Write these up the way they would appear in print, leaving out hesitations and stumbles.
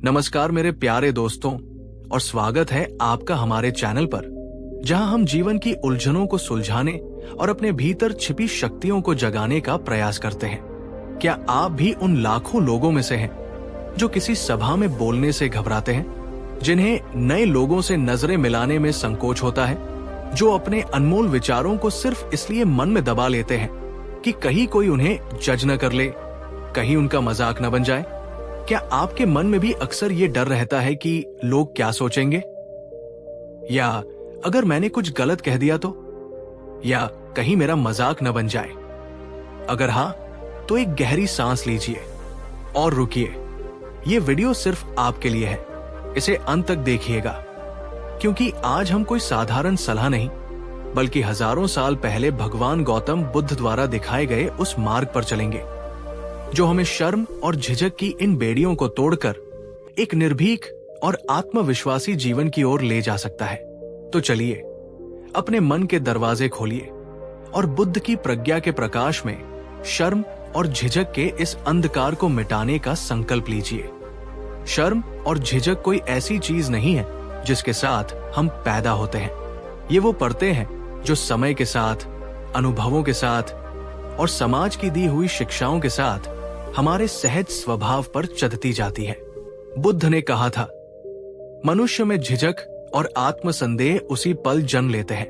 नमस्कार मेरे प्यारे दोस्तों और स्वागत है आपका हमारे चैनल पर, जहां हम जीवन की उलझनों को सुलझाने और अपने भीतर छिपी शक्तियों को जगाने का प्रयास करते हैं। क्या आप भी उन लाखों लोगों में से हैं जो किसी सभा में बोलने से घबराते हैं, जिन्हें नए लोगों से नजरें मिलाने में संकोच होता है, जो अपने अनमोल विचारों को सिर्फ इसलिए मन में दबा लेते हैं कि कहीं कोई उन्हें जज न कर ले, कहीं उनका मजाक न बन जाए? क्या आपके मन में भी अक्सर ये डर रहता है कि लोग क्या सोचेंगे, या अगर मैंने कुछ गलत कह दिया तो, या कहीं मेरा मजाक न बन जाए? अगर हाँ, तो एक गहरी सांस लीजिए और रुकिए। ये वीडियो सिर्फ आपके लिए है, इसे अंत तक देखिएगा, क्योंकि आज हम कोई साधारण सलाह नहीं, बल्कि हजारों साल पहले भगवान गौतम बुद्ध द्वारा दिखाए गए उस मार्ग पर चलेंगे जो हमें शर्म और झिझक की इन बेड़ियों को तोड़कर एक निर्भीक और आत्मविश्वासी जीवन की ओर ले जा सकता है। तो चलिए, अपने मन के दरवाजे खोलिए और बुद्ध की प्रज्ञा के प्रकाश में शर्म और झिझक के इस अंधकार को मिटाने का संकल्प लीजिए। शर्म और झिझक कोई ऐसी चीज नहीं है जिसके साथ हम पैदा होते हैं। ये वो परतें हैं जो समय के साथ, अनुभवों के साथ और समाज की दी हुई शिक्षाओं के साथ हमारे सहज स्वभाव पर चढ़ती जाती है। बुद्ध ने कहा था, मनुष्य में झिझक और आत्मसंदेह उसी पल जन्म लेते हैं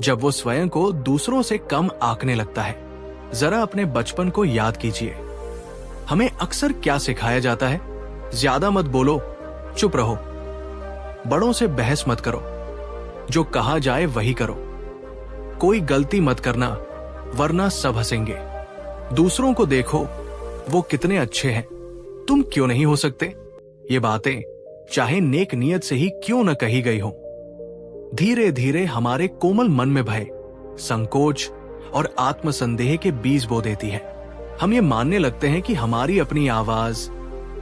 जब वो स्वयं को दूसरों से कम आंकने लगता है। जरा अपने बचपन को याद कीजिए। हमें अक्सर क्या सिखाया जाता है? ज्यादा मत बोलो, चुप रहो, बड़ों से बहस मत करो, जो कहा जाए वही करो, कोई गलती मत करना वरना सब हंसेंगे, दूसरों को देखो वो कितने अच्छे हैं, तुम क्यों नहीं हो सकते? ये बातें चाहे नेक नियत से ही क्यों न कही गई हो, धीरे धीरे हमारे कोमल मन में भय, संकोच और आत्मसंदेह के बीज बो देती है। हम ये मानने लगते हैं कि हमारी अपनी आवाज,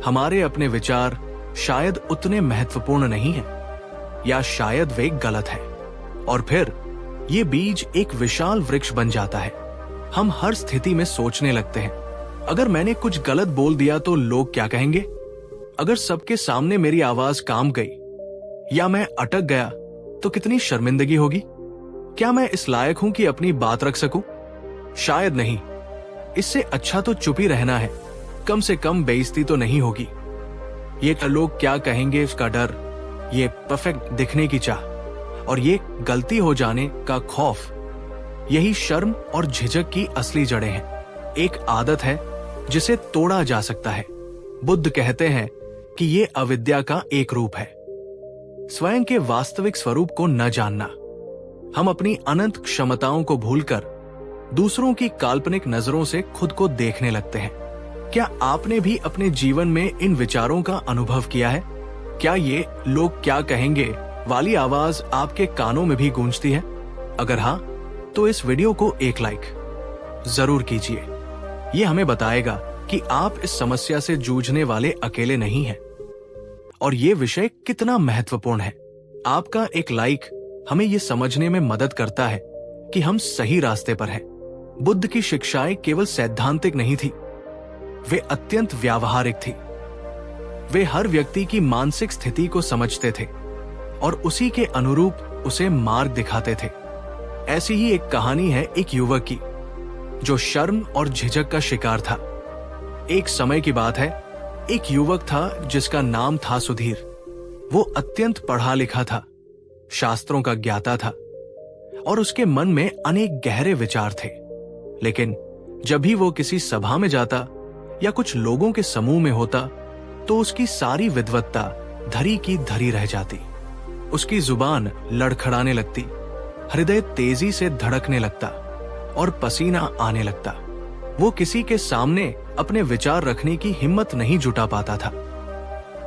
हमारे अपने विचार शायद उतने महत्वपूर्ण नहीं है, या शायद वे गलत है। और फिर ये बीज एक विशाल वृक्ष बन जाता है। हम हर स्थिति में सोचने लगते हैं, अगर मैंने कुछ गलत बोल दिया तो लोग क्या कहेंगे? अगर सबके सामने मेरी आवाज काम गई या मैं अटक गया तो कितनी शर्मिंदगी होगी? क्या मैं इस लायक हूं कि अपनी बात रख सकूं? शायद नहीं। इससे अच्छा तो चुप ही रहना है, कम से कम बेइज्जती तो नहीं होगी। ये लोग क्या कहेंगे इसका डर, ये परफेक्ट दिखने की चाह और ये गलती हो जाने का खौफ, यही शर्म और झिझक की असली जड़ें हैं। एक आदत है जिसे तोड़ा जा सकता है। बुद्ध कहते हैं कि ये अविद्या का एक रूप है, स्वयं के वास्तविक स्वरूप को न जानना। हम अपनी अनंत क्षमताओं को भूलकर दूसरों की काल्पनिक नजरों से खुद को देखने लगते हैं। क्या आपने भी अपने जीवन में इन विचारों का अनुभव किया है? क्या ये लोग क्या कहेंगे वाली आवाज आपके कानों में भी गूंजती है? अगर हाँ, तो इस वीडियो को एक लाइक जरूर कीजिए। ये हमें बताएगा कि आप इस समस्या से जूझने वाले अकेले नहीं हैं और ये विषय कितना महत्वपूर्ण है। आपका एक लाइक हमें ये समझने में मदद करता है कि हम सही रास्ते पर हैं। बुद्ध की शिक्षाएं केवल सैद्धांतिक नहीं थी, वे अत्यंत व्यावहारिक थी। वे हर व्यक्ति की मानसिक स्थिति को समझते थे और उसी के अनुरूप उसे मार्ग दिखाते थे। ऐसी ही एक कहानी है एक युवक की जो शर्म और झिझक का शिकार था। एक समय की बात है, एक युवक था जिसका नाम था सुधीर। वो अत्यंत पढ़ा लिखा था, शास्त्रों का ज्ञाता था और उसके मन में अनेक गहरे विचार थे। लेकिन जब भी वो किसी सभा में जाता या कुछ लोगों के समूह में होता तो उसकी सारी विद्वत्ता धरी की धरी रह जाती। उसकी जुबान लड़खड़ाने लगती, हृदय तेजी से धड़कने लगता और पसीना आने लगता। वो किसी के सामने अपने विचार रखने की हिम्मत नहीं जुटा पाता था।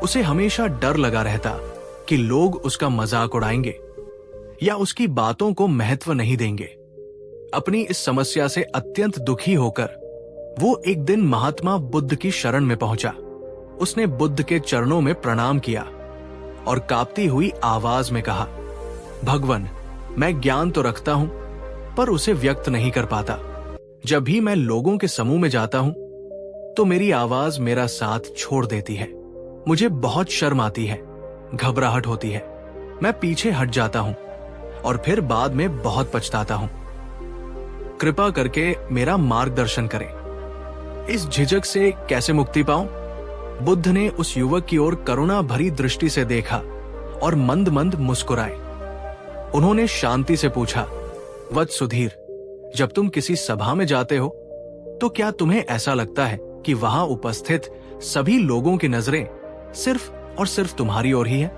उसे हमेशा डर लगा रहता कि लोग उसका मजाक उड़ाएंगे या उसकी बातों को महत्व नहीं देंगे। अपनी इस समस्या से अत्यंत दुखी होकर वो एक दिन महात्मा बुद्ध की शरण में पहुंचा। उसने बुद्ध के चरणों में प्रणाम किया और कांपती हुई आवाज में कहा, भगवन, मैं ज्ञान तो रखता हूं पर उसे व्यक्त नहीं कर पाता। जब भी मैं लोगों के समूह में जाता हूं तो मेरी आवाज मेरा साथ छोड़ देती है। मुझे बहुत शर्म आती है, घबराहट होती है, मैं पीछे हट जाता हूं और फिर बाद में बहुत पछताता हूं। कृपा करके मेरा मार्गदर्शन करें। इस झिझक से कैसे मुक्ति पाऊं? बुद्ध ने उस युवक की ओर करुणा भरी दृष्टि से देखा और मंद मंद मुस्कुराए। उन्होंने शांति से पूछा, वत्स सुधीर, जब तुम किसी सभा में जाते हो तो क्या तुम्हें ऐसा लगता है कि वहां उपस्थित सभी लोगों की नजरें सिर्फ और सिर्फ तुम्हारी ओर ही है?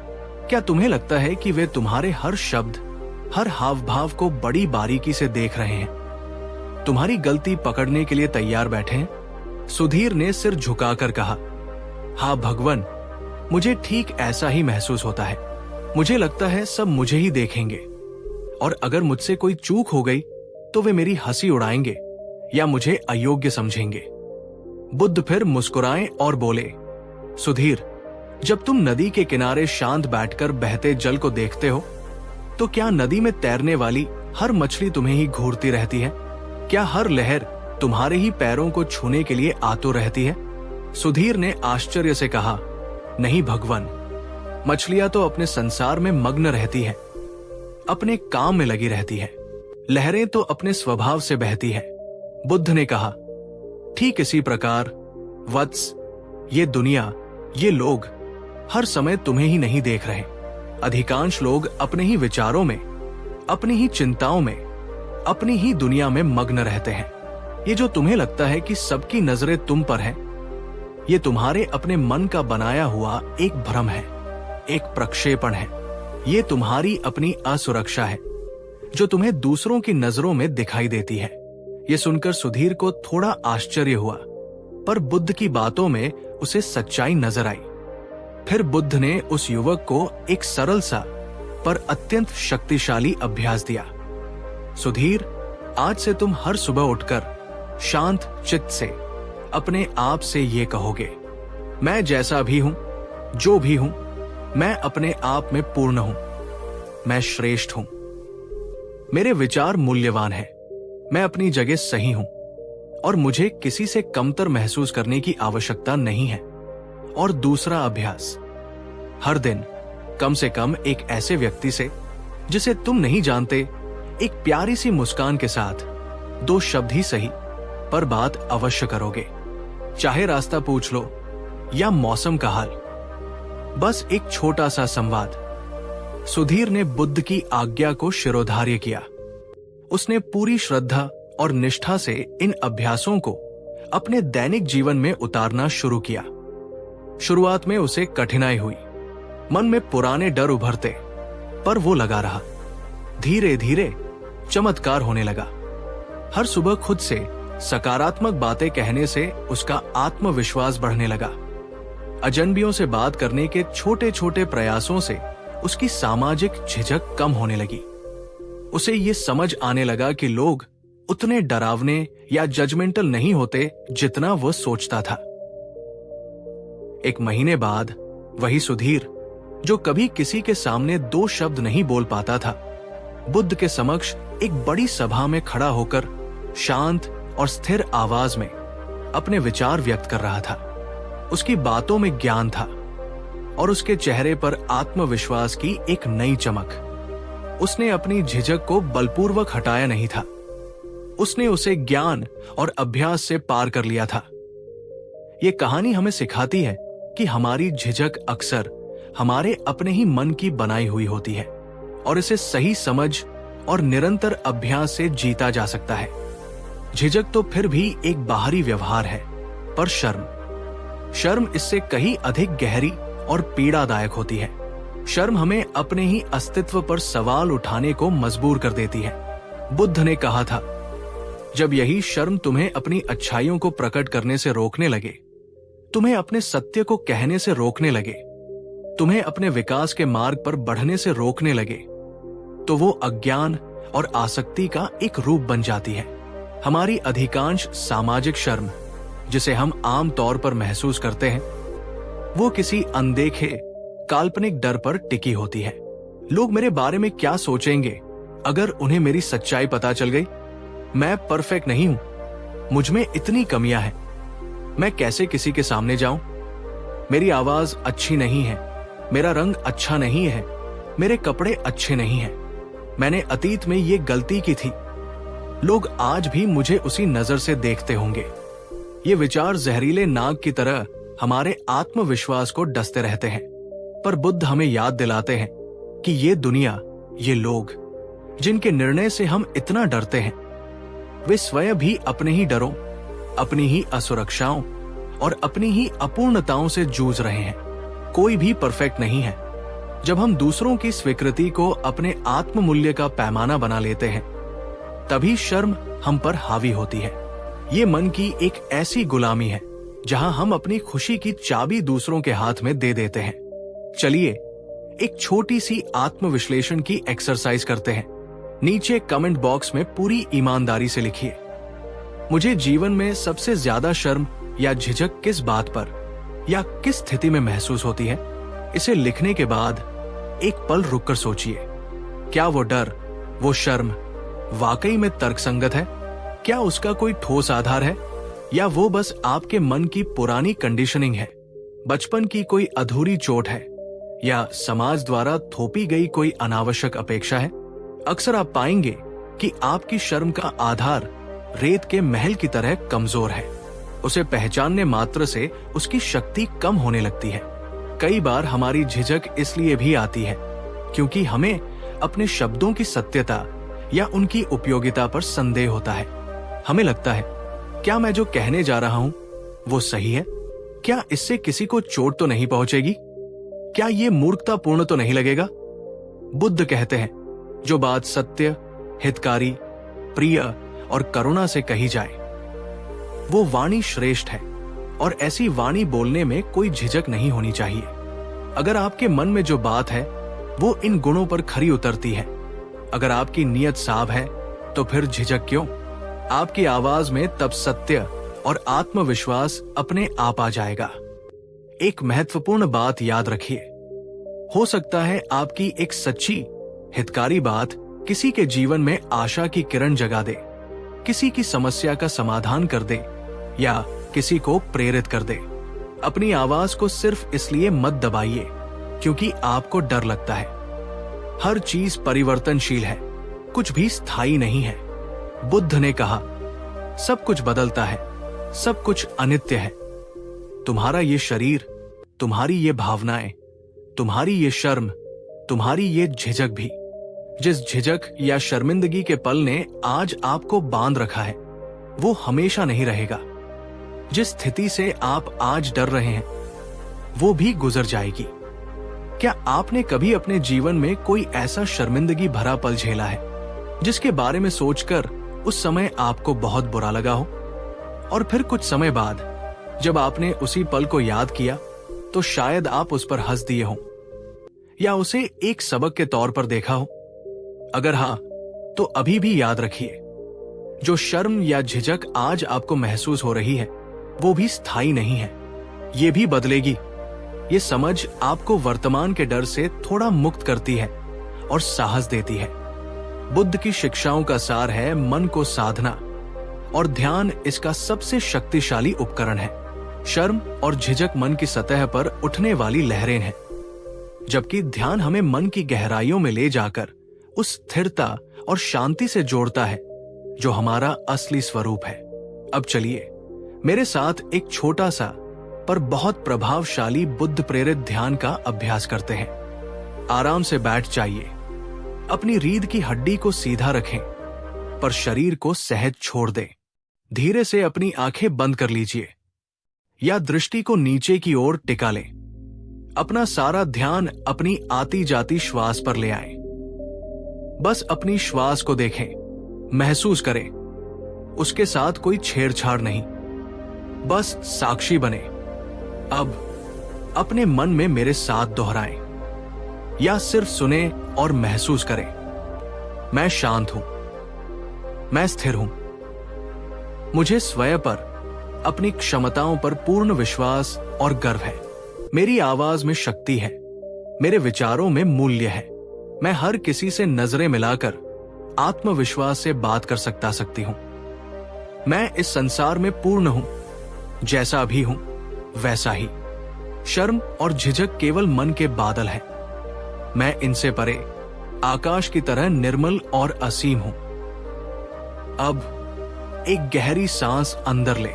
क्या तुम्हें लगता है कि वे तुम्हारे हर शब्द, हर हाव भाव को बड़ी बारीकी से देख रहे हैं, तुम्हारी गलती पकड़ने के लिए तैयार बैठे हैं? सुधीर ने सिर झुकाकर कहा, हाँ भगवान, मुझे ठीक ऐसा ही महसूस होता है। मुझे लगता है सब मुझे ही देखेंगे और अगर मुझसे कोई चूक हो गई तो वे मेरी हंसी उड़ाएंगे या मुझे अयोग्य समझेंगे। बुद्ध फिर मुस्कुराए और बोले, सुधीर, जब तुम नदी के किनारे शांत बैठकर बहते जल को देखते हो तो क्या नदी में तैरने वाली हर मछली तुम्हें ही घूरती रहती है? क्या हर लहर तुम्हारे ही पैरों को छूने के लिए आतुर रहती है? सुधीर ने आश्चर्य से कहा, नहीं भगवान, मछलियां तो अपने संसार में मग्न रहती हैं, अपने काम में लगी रहती हैं। लहरें तो अपने स्वभाव से बहती हैं। बुद्ध ने कहा, ठीक इसी प्रकार वत्स, ये दुनिया, ये लोग हर समय तुम्हें ही नहीं देख रहे। अधिकांश लोग अपने ही विचारों में, अपनी ही चिंताओं में, अपनी ही दुनिया में मग्न रहते हैं। ये जो तुम्हें लगता है कि सबकी नजरें तुम पर हैं, ये तुम्हारे अपने मन का बनाया हुआ एक भ्रम है, एक प्रक्षेपण है। ये तुम्हारी अपनी असुरक्षा है जो तुम्हें दूसरों की नजरों में दिखाई देती है। ये सुनकर सुधीर को थोड़ा आश्चर्य हुआ, पर बुद्ध की बातों में उसे सच्चाई नजर आई। फिर बुद्ध ने उस युवक को एक सरल सा पर अत्यंत शक्तिशाली अभ्यास दिया। सुधीर, आज से तुम हर सुबह उठकर शांत चित्त से अपने आप से ये कहोगे, मैं जैसा भी हूं, जो भी हूं, मैं अपने आप में पूर्ण हूं, मैं श्रेष्ठ हूं, मेरे विचार मूल्यवान हैं, मैं अपनी जगह सही हूं और मुझे किसी से कमतर महसूस करने की आवश्यकता नहीं है। और दूसरा अभ्यास, हर दिन कम से कम एक ऐसे व्यक्ति से जिसे तुम नहीं जानते, एक प्यारी सी मुस्कान के साथ 2 शब्द ही सही पर बात अवश्य करोगे। चाहे रास्ता पूछ लो या मौसम का हाल, बस एक छोटा सा संवाद। सुधीर ने बुद्ध की आज्ञा को शिरोधार्य किया। उसने पूरी श्रद्धा और निष्ठा से इन अभ्यासों को अपने दैनिक जीवन में उतारना शुरू किया। शुरुआत में उसे कठिनाई हुई, मन में पुराने डर उभरते, पर वो लगा रहा। धीरे धीरे चमत्कार होने लगा। हर सुबह खुद से सकारात्मक बातें कहने से उसका आत्मविश्वास बढ़ने लगा। अजनबियों से बात करने के छोटे छोटे प्रयासों से उसकी सामाजिक झिझक कम होने लगी। उसे ये समझ आने लगा कि लोग उतने डरावने या जजमेंटल नहीं होते जितना वो सोचता था। 1 महीने बाद वही सुधीर, जो कभी किसी के सामने 2 शब्द नहीं बोल पाता था, बुद्ध के समक्ष एक बड़ी सभा में खड़ा होकर शांत और स्थिर आवाज में अपने विचार व्यक्त कर रहा था। उसकी बातों में ज्ञान था और उसके चेहरे पर आत्मविश्वास की एक नई चमक। उसने अपनी झिझक को बलपूर्वक हटाया नहीं था, उसने उसे ज्ञान और अभ्यास से पार कर लिया था। ये कहानी हमें सिखाती है कि हमारी झिझक अक्सर हमारे अपने ही मन की बनाई हुई होती है और इसे सही समझ और निरंतर अभ्यास से जीता जा सकता है। झिझक तो फिर भी एक बाहरी व्यवहार है, पर शर्म इससे कहीं अधिक गहरी और पीड़ादायक होती है। शर्म हमें अपने ही अस्तित्व पर सवाल उठाने को मजबूर कर देती है। बुद्ध ने कहा था, जब यही शर्म तुम्हें अपनी अच्छाइयों को प्रकट करने से रोकने लगे, तुम्हें अपने सत्य को कहने से रोकने लगे, तुम्हें अपने विकास के मार्ग पर बढ़ने से रोकने लगे, तो वो अज्ञान और आसक्ति का एक रूप बन जाती है। हमारी अधिकांश सामाजिक शर्म, जिसे हम आम तौर पर महसूस करते हैं, वो किसी अनदेखे काल्पनिक डर पर टिकी होती है। लोग मेरे बारे में क्या सोचेंगे अगर उन्हें मेरी सच्चाई पता चल गई? मैं परफेक्ट नहीं हूं, मुझ में इतनी कमियां हैं, मैं कैसे किसी के सामने जाऊं? मेरी आवाज अच्छी नहीं है, मेरा रंग अच्छा नहीं है, मेरे कपड़े अच्छे नहीं हैं, मैंने अतीत में ये गलती की थी। लोग आज भी मुझे उसी नजर से देखते होंगे। ये विचार जहरीले नाग की तरह हमारे आत्मविश्वास को डसते रहते हैं। पर बुद्ध हमें याद दिलाते हैं कि ये दुनिया, ये लोग जिनके निर्णय से हम इतना डरते हैं, वे स्वयं भी अपने ही डरों, अपनी ही असुरक्षाओं और अपनी ही अपूर्णताओं से जूझ रहे हैं। कोई भी परफेक्ट नहीं है। जब हम दूसरों की स्वीकृति को अपने आत्म मूल्य का पैमाना बना लेते हैं, तभी शर्म हम पर हावी होती है। ये मन की एक ऐसी गुलामी है जहां हम अपनी खुशी की चाबी दूसरों के हाथ में दे देते हैं। चलिए एक छोटी सी आत्मविश्लेषण की एक्सरसाइज करते हैं। नीचे कमेंट बॉक्स में पूरी ईमानदारी से लिखिए, मुझे जीवन में सबसे ज्यादा शर्म या झिझक किस बात पर या किस स्थिति में महसूस होती है। इसे लिखने के बाद एक पल रुककर सोचिए, क्या वो डर, वो शर्म वाकई में तर्कसंगत है? क्या उसका कोई ठोस आधार है, या वो बस आपके मन की पुरानी कंडीशनिंग है, बचपन की कोई अधूरी चोट है, या समाज द्वारा थोपी गई कोई अनावश्यक अपेक्षा है? अक्सर आप पाएंगे कि आपकी शर्म का आधार रेत के महल की तरह कमजोर है। उसे पहचानने मात्र से उसकी शक्ति कम होने लगती है। कई बार हमारी झिझक इसलिए भी आती है क्योंकि हमें अपने शब्दों की सत्यता या उनकी उपयोगिता पर संदेह होता है। हमें लगता है, क्या मैं जो कहने जा रहा हूं वो सही है? क्या इससे किसी को चोट तो नहीं पहुंचेगी? क्या ये मूर्खतापूर्ण तो नहीं लगेगा? बुद्ध कहते हैं, जो बात सत्य, हितकारी, प्रिय और करुणा से कही जाए वो वाणी श्रेष्ठ है, और ऐसी वाणी बोलने में कोई झिझक नहीं होनी चाहिए। अगर आपके मन में जो बात है वो इन गुणों पर खरी उतरती है, अगर आपकी नीयत साफ है, तो फिर झिझक क्यों? आपकी आवाज में तब सत्य और आत्मविश्वास अपने आप आ जाएगा। एक महत्वपूर्ण बात याद रखिए, हो सकता है आपकी एक सच्ची, हितकारी बात किसी के जीवन में आशा की किरण जगा दे, किसी की समस्या का समाधान कर दे, या किसी को प्रेरित कर दे। अपनी आवाज को सिर्फ इसलिए मत दबाइए क्योंकि आपको डर लगता है। हर चीज परिवर्तनशील है, कुछ भी स्थायी नहीं है। बुद्ध ने कहा, सब कुछ बदलता है, सब कुछ अनित्य है। तुम्हारा ये शरीर, तुम्हारी ये भावनाएं, तुम्हारी ये शर्म, तुम्हारी ये झिझक भी, जिस झिझक या शर्मिंदगी के पल ने आज आपको बांध रखा है, वो हमेशा नहीं रहेगा। जिस स्थिति से आप आज डर रहे हैं वो भी गुजर जाएगी। क्या आपने कभी अपने जीवन में कोई ऐसा शर्मिंदगी भरा पल झेला है जिसके बारे में सोचकर उस समय आपको बहुत बुरा लगा हो, और फिर कुछ समय बाद जब आपने उसी पल को याद किया तो शायद आप उस पर हंस दिए हों, या उसे एक सबक के तौर पर देखा हो? अगर हाँ, तो अभी भी याद रखिए, जो शर्म या झिझक आज आपको महसूस हो रही है वो भी स्थायी नहीं है, ये भी बदलेगी। ये समझ आपको वर्तमान के डर से थोड़ा मुक्त करती है और साहस देती है। बुद्ध की शिक्षाओं का सार है मन को साधना, और ध्यान इसका सबसे शक्तिशाली उपकरण है। शर्म और झिझक मन की सतह पर उठने वाली लहरें हैं, जबकि ध्यान हमें मन की गहराइयों में ले जाकर उस स्थिरता और शांति से जोड़ता है जो हमारा असली स्वरूप है। अब चलिए मेरे साथ एक छोटा सा पर बहुत प्रभावशाली बुद्ध प्रेरित ध्यान का अभ्यास करते हैं। आराम से बैठ जाइए, अपनी रीढ़ की हड्डी को सीधा रखें, पर शरीर को सहज छोड़ दें। धीरे से अपनी आंखें बंद कर लीजिए या दृष्टि को नीचे की ओर टिका लें। अपना सारा ध्यान अपनी आती जाती श्वास पर ले आएं। बस अपनी श्वास को देखें, महसूस करें, उसके साथ कोई छेड़छाड़ नहीं, बस साक्षी बने। अब अपने मन में मेरे साथ दोहराएं, या सिर्फ सुने और महसूस करें, मैं शांत हूं, मैं स्थिर हूं, मुझे स्वयं पर, अपनी क्षमताओं पर पूर्ण विश्वास और गर्व है। मेरी आवाज में शक्ति है, मेरे विचारों में मूल्य है। मैं हर किसी से नजरें मिलाकर आत्मविश्वास से बात कर सकती हूं। मैं इस संसार में पूर्ण हूं, जैसा भी हूं वैसा ही। शर्म और झिझक केवल मन के बादल हैं। मैं इनसे परे आकाश की तरह निर्मल और असीम हूं। अब एक गहरी सांस अंदर ले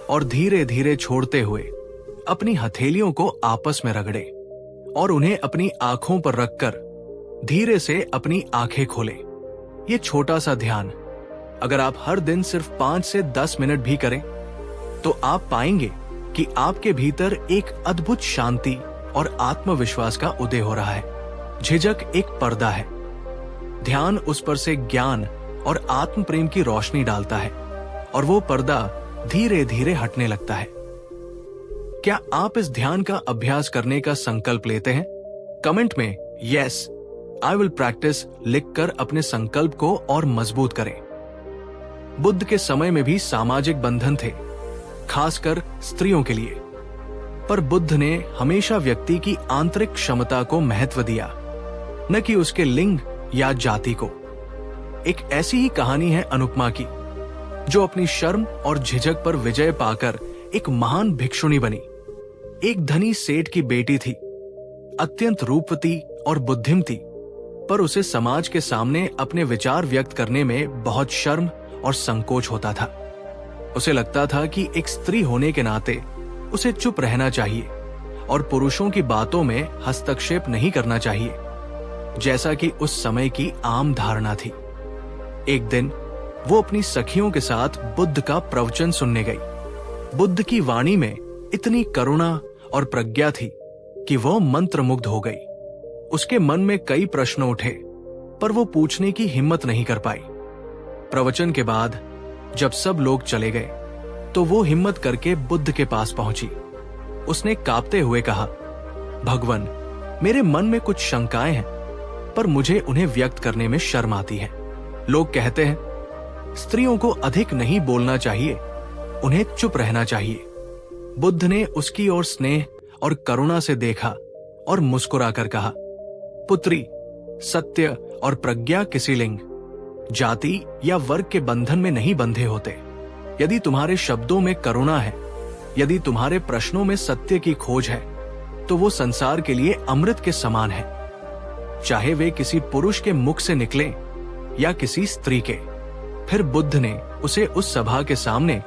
और धीरे धीरे छोड़ते हुए अपनी हथेलियों को आपस में रगड़े और उन्हें अपनी आंखों पर रखकर धीरे से अपनी आंखें खोले। ये छोटा सा ध्यान अगर आप हर दिन सिर्फ 5 से 10 मिनट भी करें तो आप पाएंगे कि आपके भीतर एक अद्भुत शांति और आत्मविश्वास का उदय हो रहा है। झिझक एक पर्दा है। ध्यान उस पर से ज्ञान और आत्म प्रेम की रोशनी डालता है और वो पर्दा धीरे धीरे हटने लगता है। क्या आप इस ध्यान का अभ्यास करने का संकल्प लेते हैं? कमेंट में यस आई विल प्रैक्टिस लिखकर अपने संकल्प को और मजबूत करें। बुद्ध के समय में भी सामाजिक बंधन थे, खासकर स्त्रियों के लिए, पर बुद्ध ने हमेशा व्यक्ति की आंतरिक क्षमता को महत्व दिया, न कि उसके लिंग या जाति को। एक ऐसी ही कहानी है अनुपमा की, जो अपनी शर्म और झिझक पर विजय पाकर एक महान भिक्षुणी बनी। एक धनी सेठ की बेटी थी, अत्यंत रूपवती और बुद्धिम थी, पर उसे समाज के सामने अपने विचार व्यक्त करने में बहुत शर्म और संकोच होता था। उसे लगता था कि एक स्त्री होने के नाते उसे चुप रहना चाहिए और पुरुषों की बातों में हस्तक्षेप नहीं करना चाहिए, जैसा कि उस समय की आम धारणा थी। एक दिन वो अपनी सखियों के साथ बुद्ध का प्रवचन सुनने गई। बुद्ध की वाणी में इतनी करुणा और प्रज्ञा थी कि वह मंत्रमुग्ध हो गई। उसके मन में कई प्रश्न उठे, पर वो पूछने की हिम्मत नहीं कर पाई। प्रवचन के बाद जब सब लोग चले गए तो वो हिम्मत करके बुद्ध के पास पहुंची। उसने कांपते हुए कहा, भगवान, मेरे मन में कुछ शंकाएं हैं, पर मुझे उन्हें व्यक्त करने में शर्म आती है। लोग कहते हैं स्त्रियों को अधिक नहीं बोलना चाहिए, उन्हें चुप रहना चाहिए। बुद्ध ने उसकी ओर स्नेह और करुणा से देखा और मुस्कुराकर कहा, पुत्री, सत्य और प्रज्ञा किसी लिंग, जाति या वर्ग के बंधन में नहीं बंधे होते। यदि तुम्हारे शब्दों में करुणा है, यदि तुम्हारे प्रश्नों में सत्य की खोज है, तो वो संसार के लिए अमृत के समान है, चाहे वे किसी पुरुष के मुख से निकले या किसी स्त्री के। फिर बुद्ध ने उसे उस सभा के सामने,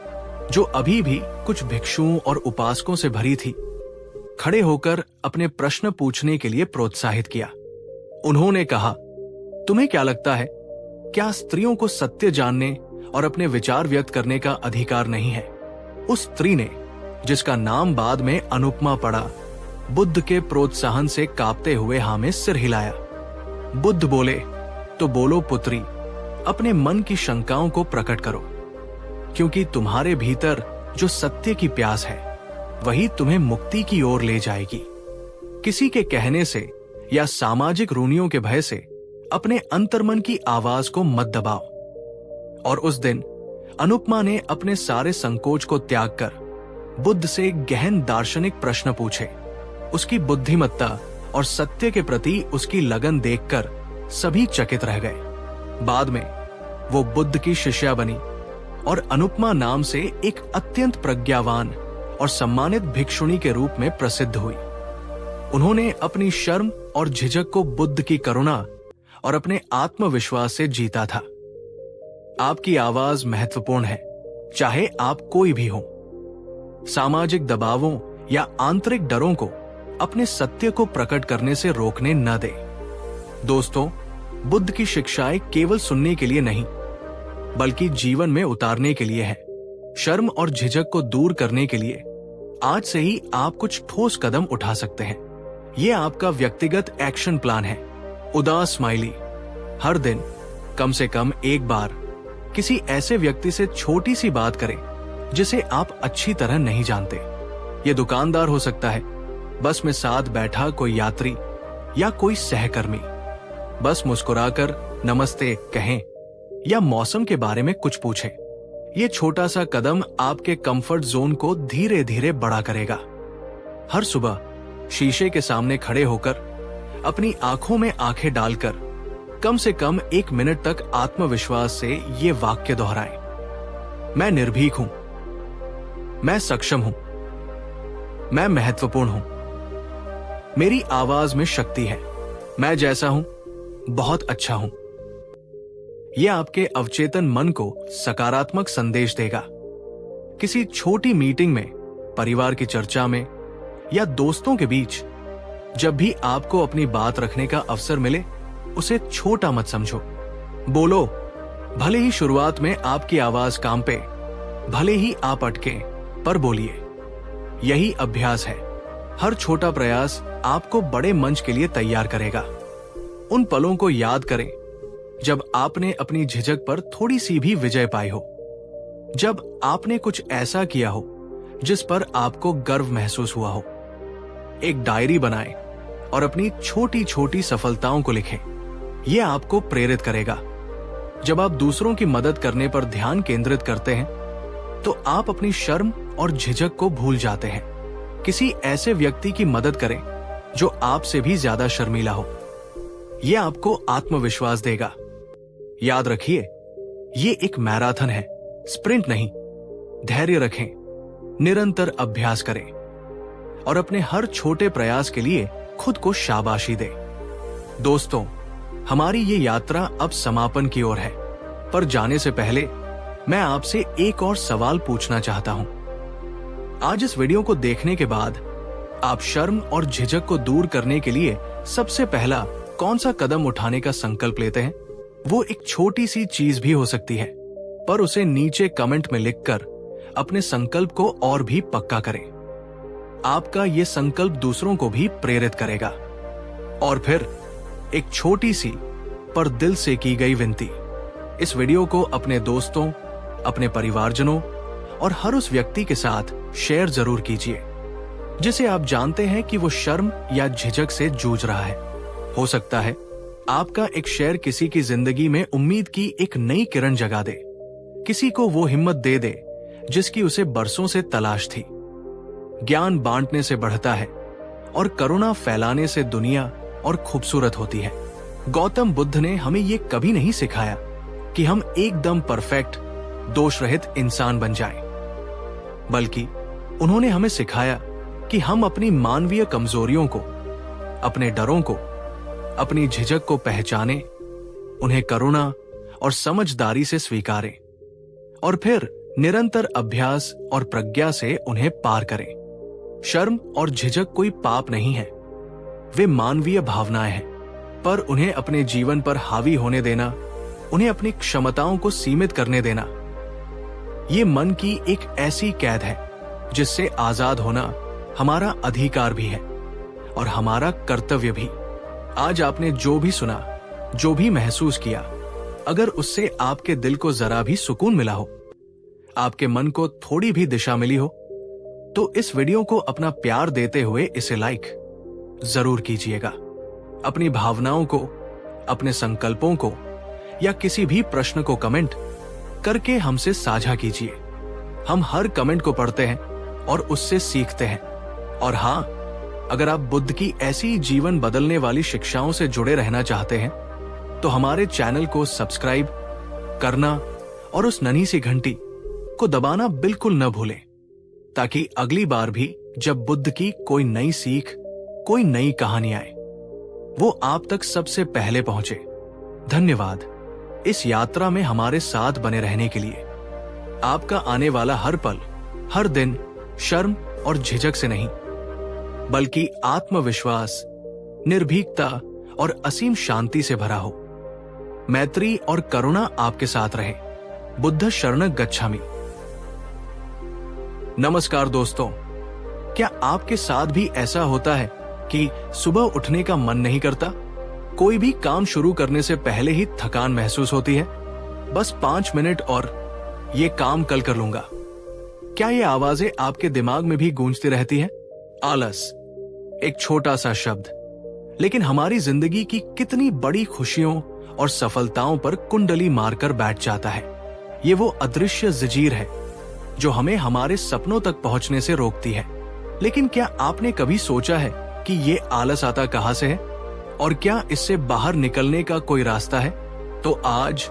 जो अभी भी कुछ भिक्षुओं और उपासकों से भरी थी, खड़े होकर अपने प्रश्न पूछने के लिए प्रोत्साहित किया। उन्होंने कहा, तुम्हें क्या लगता है, क्या स्त्रियों को सत्य जानने और अपने विचार व्यक्त करने का अधिकार नहीं है? उस स्त्री ने, जिसका नाम बाद में अनुपमा पड़ा, बुद्ध के प्रोत्साहन से कांपते हुए हाँ में सिर हिलाया। बुद्ध बोले, तो बोलो पुत्री, अपने मन की शंकाओं को प्रकट करो, क्योंकि तुम्हारे भीतर जो सत्य की प्यास है वही तुम्हें मुक्ति की ओर ले जाएगी। किसी के कहने से या सामाजिक रूढ़ियों के भय से अपने अंतर्मन की आवाज को मत दबाओ। और उस दिन अनुपमा ने अपने सारे संकोच को त्याग कर बुद्ध से गहन दार्शनिक प्रश्न पूछे। उसकी बुद्धिमत्ता और सत्य के प्रति उसकी लगन देखकर सभी चकित रह गए। बाद में वो बुद्ध की शिष्या बनी और अनुपमा नाम से एक अत्यंत प्रज्ञावान और सम्मानित भिक्षुणी के रूप में प्रसिद्ध हुई। उन्होंने अपनी शर्म और झिझक को बुद्ध की करुणा और अपने आत्मविश्वास से जीता था। आपकी आवाज महत्वपूर्ण है, चाहे आप कोई भी हो। सामाजिक दबावों या आंतरिक डरों को अपने सत्य को प्रकट करने से रोकने न दे। दोस्तों, बुद्ध की शिक्षाएं केवल सुनने के लिए नहीं, बल्कि जीवन में उतारने के लिए है। शर्म और झिझक को दूर करने के लिए आज से ही आप कुछ ठोस कदम उठा सकते हैं। ये आपका व्यक्तिगत एक्शन प्लान है। उदास स्माइली। हर दिन कम से कम एक बार किसी ऐसे व्यक्ति से छोटी सी बात करें जिसे आप अच्छी तरह नहीं जानते। ये दुकानदार हो सकता है, बस में साथ बैठा कोई यात्री या कोई सहकर्मी। बस मुस्कुराकर नमस्ते कहें या मौसम के बारे में कुछ पूछें। ये छोटा सा कदम आपके कंफर्ट जोन को धीरे धीरे बड़ा करेगा। हर सुबह शीशे के सामने खड़े होकर अपनी आंखों में आंखें डालकर कम से कम 1 मिनट तक आत्मविश्वास से ये वाक्य दोहराएं। मैं निर्भीक हूं, मैं सक्षम हूं, मैं महत्वपूर्ण हूं। मेरी आवाज में शक्ति है, मैं जैसा हूं बहुत अच्छा हूं। यह आपके अवचेतन मन को सकारात्मक संदेश देगा। किसी छोटी मीटिंग में, परिवार की चर्चा में या दोस्तों के बीच जब भी आपको अपनी बात रखने का अवसर मिले, उसे छोटा मत समझो। बोलो, भले ही शुरुआत में आपकी आवाज कांपे, भले ही आप अटके, पर बोलिए। यही अभ्यास है। हर छोटा प्रयास आपको बड़े मंच के लिए तैयार करेगा। उन पलों को याद करें जब आपने अपनी झिझक पर थोड़ी सी भी विजय पाई हो, जब आपने कुछ ऐसा किया हो जिस पर आपको गर्व महसूस हुआ हो। एक डायरी बनाएं और अपनी छोटी छोटी सफलताओं को लिखें। यह आपको प्रेरित करेगा। जब आप दूसरों की मदद करने पर ध्यान केंद्रित करते हैं, तो आप अपनी शर्म और झिझक को भूल जाते हैं। किसी ऐसे व्यक्ति की मदद करें जो आपसे भी ज्यादा शर्मीला हो। यह आपको आत्मविश्वास देगा। याद रखिए, ये एक मैराथन है, स्प्रिंट नहीं। धैर्य रखें, निरंतर अभ्यास करें और अपने हर छोटे प्रयास के लिए खुद को शाबाशी दें। दोस्तों, हमारी ये यात्रा अब समापन की ओर है, पर जाने से पहले मैं आपसे एक और सवाल पूछना चाहता हूं। आज इस वीडियो को देखने के बाद आप शर्म और झिझक को दूर करने के लिए सबसे पहला कौन सा कदम उठाने का संकल्प लेते हैं? वो एक छोटी सी चीज भी हो सकती है, पर उसे नीचे कमेंट में लिखकर अपने संकल्प को और भी पक्का करें। आपका ये संकल्प दूसरों को भी प्रेरित करेगा। और फिर एक छोटी सी पर दिल से की गई विनती, इस वीडियो को अपने दोस्तों, अपने परिवारजनों और हर उस व्यक्ति के साथ शेयर जरूर कीजिए जिसे आप जानते हैं कि वो शर्म या झिझक से जूझ रहा है। हो सकता है आपका एक शेयर किसी की जिंदगी में उम्मीद की एक नई किरण जगा दे, किसी को वो हिम्मत दे दे जिसकी उसे बरसों से तलाश थी। ज्ञान बांटने से बढ़ता है और करुणा फैलाने से दुनिया और खूबसूरत होती है। गौतम बुद्ध ने हमें ये कभी नहीं सिखाया कि हम एकदम परफेक्ट, दोष रहित इंसान बन जाएं, बल्कि उन्होंने हमें सिखाया कि हम अपनी मानवीय कमजोरियों को, अपने डरों को, अपनी झिझक को पहचानें, उन्हें करुणा और समझदारी से स्वीकारें और फिर निरंतर अभ्यास और प्रज्ञा से उन्हें पार करें। शर्म और झिझक कोई पाप नहीं है, वे मानवीय भावनाएं हैं, पर उन्हें अपने जीवन पर हावी होने देना, उन्हें अपनी क्षमताओं को सीमित करने देना, ये मन की एक ऐसी कैद है जिससे आजाद होना हमारा अधिकार भी है और हमारा कर्तव्य भी। आज आपने जो भी सुना, जो भी महसूस किया, अगर उससे आपके दिल को जरा भी सुकून मिला हो, आपके मन को थोड़ी भी दिशा मिली हो, तो इस वीडियो को अपना प्यार देते हुए इसे लाइक जरूर कीजिएगा। अपनी भावनाओं को, अपने संकल्पों को या किसी भी प्रश्न को कमेंट करके हमसे साझा कीजिए। हम हर कमेंट को पढ़ते हैं और उससे सीखते हैं। और हाँ, अगर आप बुद्ध की ऐसी जीवन बदलने वाली शिक्षाओं से जुड़े रहना चाहते हैं, तो हमारे चैनल को सब्सक्राइब करना और उस नन्ही सी घंटी को दबाना बिल्कुल न भूलें, ताकि अगली बार भी जब बुद्ध की कोई नई सीख, कोई नई कहानी आए, वो आप तक सबसे पहले पहुंचे। धन्यवाद इस यात्रा में हमारे साथ बने रहने के लिए। आपका आने वाला हर पल, हर दिन शर्म और झिझक से नहीं, बल्कि आत्मविश्वास, निर्भीकता और असीम शांति से भरा हो। मैत्री और करुणा आपके साथ रहे। बुद्ध शरण गच्छामि। नमस्कार दोस्तों, क्या आपके साथ भी ऐसा होता है कि सुबह उठने का मन नहीं करता? कोई भी काम शुरू करने से पहले ही थकान महसूस होती है। बस 5 मिनट और ये काम कल कर लूंगा। क्या ये आवाजें आपके दिमाग में भी गूंजती रहती हैं? आलस, एक छोटा सा शब्द, लेकिन हमारी जिंदगी की कितनी बड़ी खुशियों और सफलताओं पर कुंडली मारकर बैठ जाता है। ये वो अदृश्य जंजीर है जो हमें हमारे सपनों तक पहुंचने से रोकती है। लेकिन क्या आपने कभी सोचा है कि ये आलस आता कहां से है और क्या इससे बाहर निकलने का कोई रास्ता है? तो आज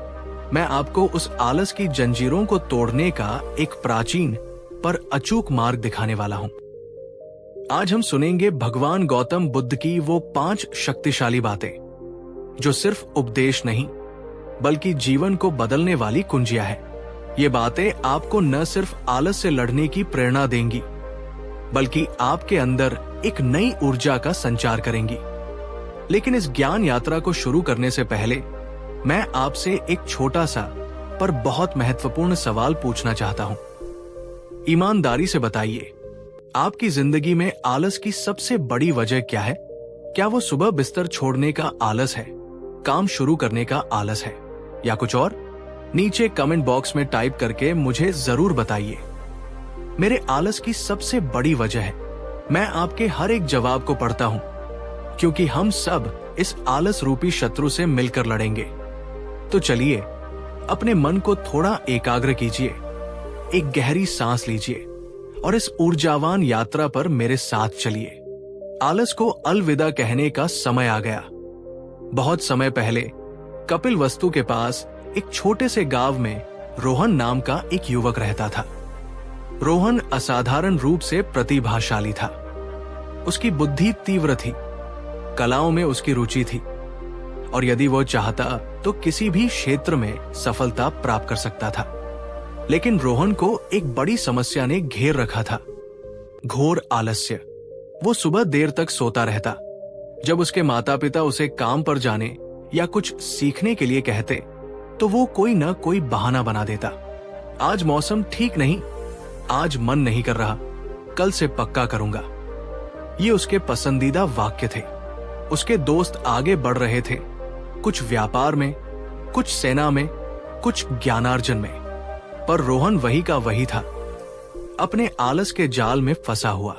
मैं आपको उस आलस की जंजीरों को तोड़ने का एक प्राचीन पर अचूक मार्ग दिखाने वाला हूं। आज हम सुनेंगे भगवान गौतम बुद्ध की वो 5 शक्तिशाली बातें जो सिर्फ उपदेश नहीं बल्कि जीवन को बदलने वाली कुंजियां है। ये बातें आपको न सिर्फ आलस से लड़ने की प्रेरणा देंगी बल्कि आपके अंदर एक नई ऊर्जा का संचार करेंगी। लेकिन इस ज्ञान यात्रा को शुरू करने से पहले मैं आपसे एक छोटा सा पर बहुत महत्वपूर्ण सवाल पूछना चाहता हूं। ईमानदारी से बताइए, आपकी जिंदगी में आलस की सबसे बड़ी वजह क्या है? क्या वो सुबह बिस्तर छोड़ने का आलस है, काम शुरू करने का आलस है, या कुछ और? नीचे कमेंट बॉक्स में टाइप करके मुझे जरूर बताइए। मेरे आलस की सबसे बड़ी वजह है। मैं आपके हर एक जवाब को पढ़ता हूं क्योंकि हम सब इस आलस रूपी शत्रु से मिलकर लड़ेंगे। तो चलिए अपने मन को थोड़ा एकाग्र कीजिए, एक गहरी सांस लीजिए और इस ऊर्जावान यात्रा पर मेरे साथ चलिए। आलस को अलविदा कहने का समय आ गया। बहुत समय पहले कपिलवस्तु के पास एक छोटे से गांव में रोहन नाम का एक युवक रहता था। रोहन असाधारण रूप से प्रतिभाशाली था। उसकी बुद्धि तीव्र थी, कलाओं में उसकी रुचि थी और यदि वो चाहता तो किसी भी क्षेत्र में सफलता प्राप्त कर सकता था। लेकिन रोहन को एक बड़ी समस्या ने घेर रखा था, घोर आलस्य। वो सुबह देर तक सोता रहता। जब उसके माता पिता उसे काम पर जाने या कुछ सीखने के लिए कहते तो वो कोई न कोई बहाना बना देता। आज मौसम ठीक नहीं, आज मन नहीं कर रहा, कल से पक्का करूंगा। ये उसके पसंदीदा वाक्य थे। उसके दोस्त आगे बढ़ रहे थे, कुछ व्यापार में, कुछ सेना में, कुछ ज्ञानार्जन में, पर रोहन वही का वही था, अपने आलस के जाल में फंसा हुआ।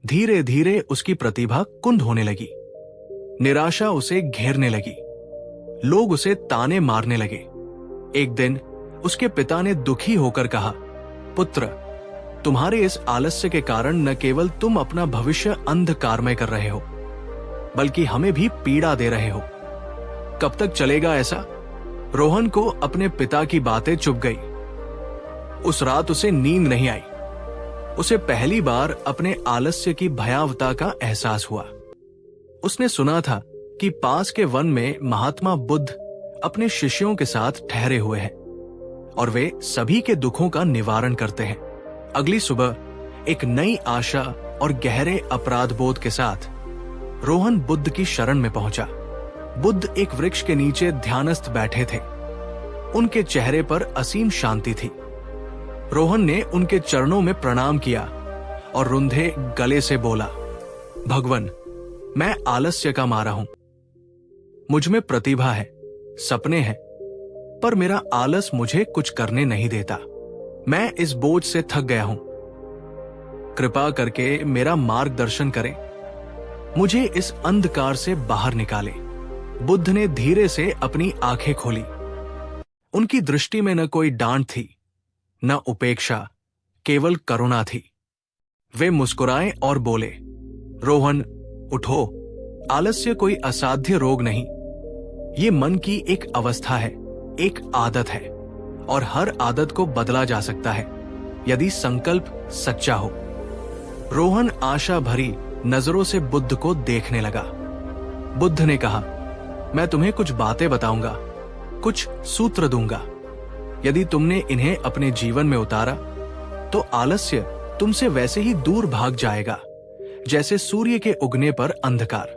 धीरे धीरे उसकी प्रतिभा कुंद होने लगी। निराशा उसे घेरने लगी। लोग उसे ताने मारने लगे। एक दिन उसके पिता ने दुखी होकर कहा, पुत्र, तुम्हारे इस आलस्य के कारण न केवल तुम अपना भविष्य अंधकारमय कर रहे हो बल्कि हमें भी पीड़ा दे रहे हो। कब तक चलेगा ऐसा? रोहन को अपने पिता की बातें चुभ गई। उस रात उसे नींद नहीं आई। उसे पहली बार अपने आलस्य की भयावता का एहसास हुआ। उसने सुना था कि पास के वन में महात्मा बुद्ध अपने शिष्यों के साथ ठहरे हुए हैं और वे सभी के दुखों का निवारण करते हैं। अगली सुबह एक नई आशा और गहरे अपराध बोध के साथ रोहन बुद्ध की शरण में पहुंचा। बुद्ध एक वृक्ष के नीचे ध्यानस्थ बैठे थे। उनके चेहरे पर असीम शांति थी। रोहन ने उनके चरणों में प्रणाम किया और रुंधे गले से बोला, भगवन, मैं आलस्य का मारा हूं। मुझ में प्रतिभा है, सपने हैं, पर मेरा आलस मुझे कुछ करने नहीं देता। मैं इस बोझ से थक गया हूं। कृपा करके मेरा मार्गदर्शन करें, मुझे इस अंधकार से बाहर निकाले। बुद्ध ने धीरे से अपनी आंखें खोली। उनकी दृष्टि में न कोई डांट थी, न उपेक्षा, केवल करुणा थी। वे मुस्कुराए और बोले, रोहन, उठो। आलस्य कोई असाध्य रोग नहीं, ये मन की एक अवस्था है, एक आदत है और हर आदत को बदला जा सकता है यदि संकल्प सच्चा हो। रोहन आशा भरी नजरों से बुद्ध को देखने लगा। बुद्ध ने कहा, मैं तुम्हें कुछ बातें बताऊंगा, कुछ सूत्र दूंगा। यदि तुमने इन्हें अपने जीवन में उतारा तो आलस्य तुमसे वैसे ही दूर भाग जाएगा जैसे सूर्य के उगने पर अंधकार।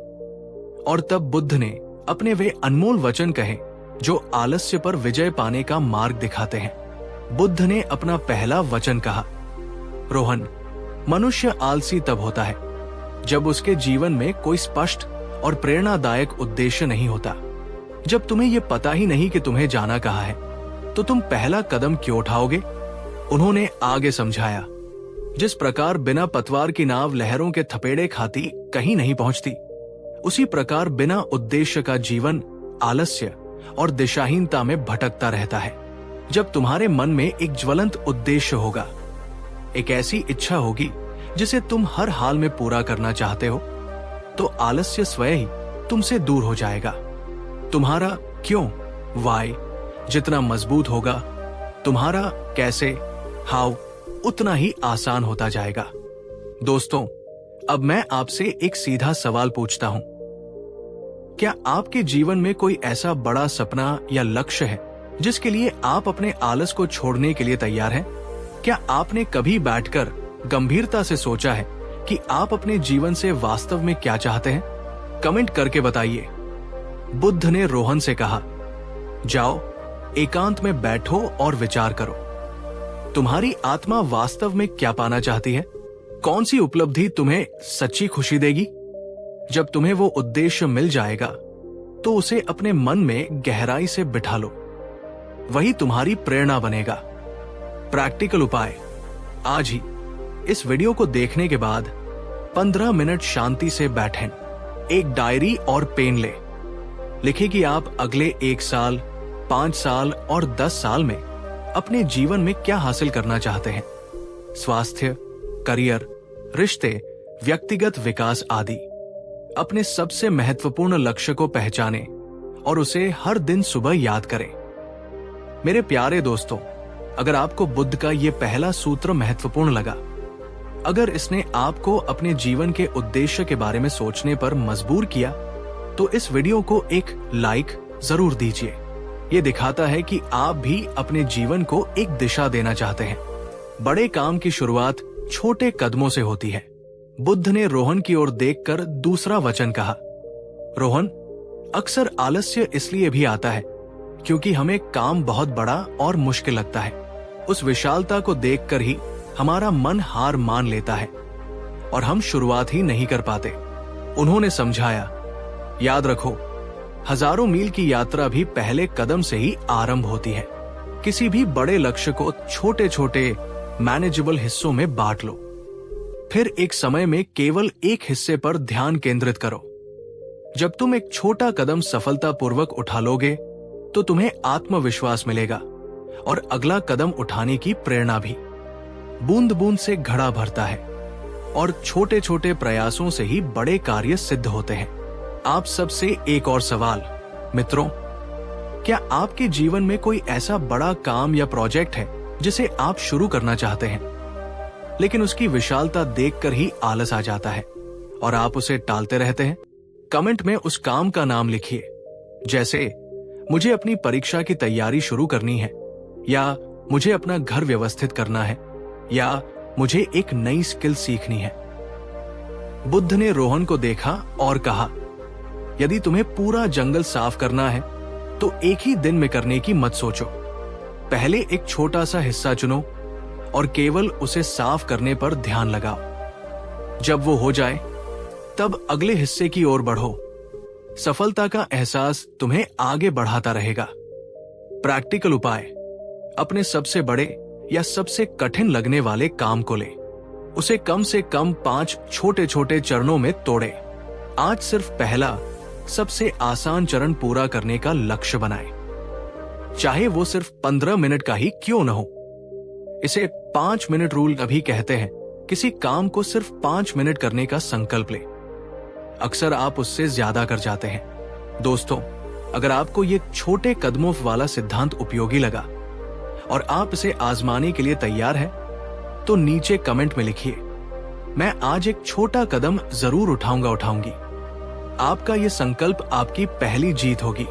और तब बुद्ध ने अपने वे अनमोल वचन कहे जो आलस्य पर विजय पाने का मार्ग दिखाते हैं। बुद्ध ने अपना पहला वचन कहा, रोहन, मनुष्य आलसी तब होता है जब उसके जीवन में कोई स्पष्ट और प्रेरणादायक उद्देश्य नहीं होता। जब तुम्हें यह पता ही नहीं कि तुम्हें जाना कहाँ है तो तुम पहला कदम क्यों उठाओगे? उन्होंने आगे समझाया, जिस प्रकार बिना पतवार की नाव लहरों के थपेड़े खाती कहीं नहीं पहुंचती, उसी प्रकार बिना उद्देश्य का जीवन आलस्य और दिशाहीनता में भटकता रहता है। जब तुम्हारे मन में एक ज्वलंत उद्देश्य होगा, एक ऐसी इच्छा होगी जिसे तुम हर हाल में पूरा करना चाहते हो, तो आलस्य स्वयं ही तुमसे दूर हो जाएगा। तुम्हारा क्यों, वाई जितना मजबूत होगा, तुम्हारा कैसे, हाउ उतना ही आसान होता जाएगा। दोस्तों, अब मैं आपसे एक सीधा सवाल पूछता हूं। क्या आपके जीवन में कोई ऐसा बड़ा सपना या लक्ष्य है जिसके लिए आप अपने आलस को छोड़ने के लिए तैयार हैं? क्या आपने कभी बैठकर गंभीरता से सोचा है कि आप अपने जीवन से वास्तव में क्या चाहते हैं? कमेंट करके बताइए। बुद्ध ने रोहन से कहा, जाओ एकांत में बैठो और विचार करो। तुम्हारी आत्मा वास्तव में क्या पाना चाहती है? कौन सी उपलब्धि तुम्हें सच्ची खुशी देगी? जब तुम्हें वो उद्देश्य मिल जाएगा तो उसे अपने मन में गहराई से बिठा लो। वही तुम्हारी प्रेरणा बनेगा। प्रैक्टिकल उपाय। आज ही इस वीडियो को देखने के बाद 15 मिनट शांति से बैठें। एक डायरी और पेन ले। लिखें कि आप अगले 1 साल, 5 साल और 10 साल में अपने जीवन में क्या हासिल करना चाहते हैं। स्वास्थ्य, करियर, रिश्ते, व्यक्तिगत विकास आदि। अपने सबसे महत्वपूर्ण लक्ष्य को पहचानें और उसे हर दिन सुबह याद करें। मेरे प्यारे दोस्तों, अगर आपको बुद्ध का ये पहला सूत्र महत्वपूर्ण लगा, अगर इसने आपको अपने जीवन के उद्देश्य के बारे में सोचने पर मजबूर किया, तो इस वीडियो को एक लाइक जरूर दीजिए। ये दिखाता है कि आप भी अपने जीवन को एक दिशा देना चाहते हैं। बड़े काम की शुरुआत छोटे कदमों से होती है। बुद्ध ने रोहन की ओर देखकर दूसरा वचन कहा, रोहन, अक्सर आलस्य इसलिए भी आता है क्योंकि हमें काम बहुत बड़ा और मुश्किल लगता है। उस विशालता को देखकर ही हमारा मन हार मान लेता है और हम शुरुआत ही नहीं कर पाते। उन्होंने समझाया, याद रखो, हजारों मील की यात्रा भी पहले कदम से ही आरंभ होती है। किसी भी बड़े लक्ष्य को छोटे छोटे मैनेजेबल हिस्सों में बांट लो। फिर एक समय में केवल एक हिस्से पर ध्यान केंद्रित करो। जब तुम एक छोटा कदम सफलतापूर्वक उठा लोगे तो तुम्हें आत्मविश्वास मिलेगा और अगला कदम उठाने की प्रेरणा भी। बूंद बूंद से घड़ा भरता है और छोटे छोटे प्रयासों से ही बड़े कार्य सिद्ध होते हैं। आप सबसे एक और सवाल, मित्रों, क्या आपके जीवन में कोई ऐसा बड़ा काम या प्रोजेक्ट है जिसे आप शुरू करना चाहते हैं, लेकिन उसकी विशालता देखकर ही आलस आ जाता है और आप उसे टालते रहते हैं? कमेंट में उस काम का नाम लिखिए, जैसे मुझे अपनी परीक्षा की तैयारी शुरू करनी है, या मुझे अपना घर व्यवस्थित करना है, या मुझे एक नई स्किल सीखनी है। बुद्ध ने रोहन को देखा और कहा, यदि तुम्हें पूरा जंगल साफ करना है तो एक ही दिन में करने की मत सोचो। पहले एक छोटा सा हिस्सा चुनो और केवल उसे साफ करने पर ध्यान लगाओ। जब वो हो जाए तब अगले हिस्से की ओर बढ़ो। सफलता का एहसास तुम्हें आगे बढ़ाता रहेगा। प्रैक्टिकल उपाय। अपने सबसे बड़े या सबसे कठिन लगने वाले काम को ले, उसे कम से कम 5 छोटे छोटे चरणों में तोड़े। आज सिर्फ पहला सबसे आसान चरण पूरा करने का लक्ष्य बनाए, चाहे वो सिर्फ 15 मिनट का ही क्यों न हो। इसे 5 मिनट रूल अभी कहते हैं। किसी काम को सिर्फ 5 मिनट करने का संकल्प ले। अक्सर आप उससे ज्यादा कर जाते हैं। दोस्तों, अगर आपको ये छोटे कदमों वाला सिद्धांत उपयोगी लगा और आप इसे आजमाने के लिए तैयार हैं, तो नीचे कमेंट में लिखिए, मैं आज एक छोटा कदम जरूर उठाऊंगी। आपका ये संकल्प आपकी पहली जीत होगी।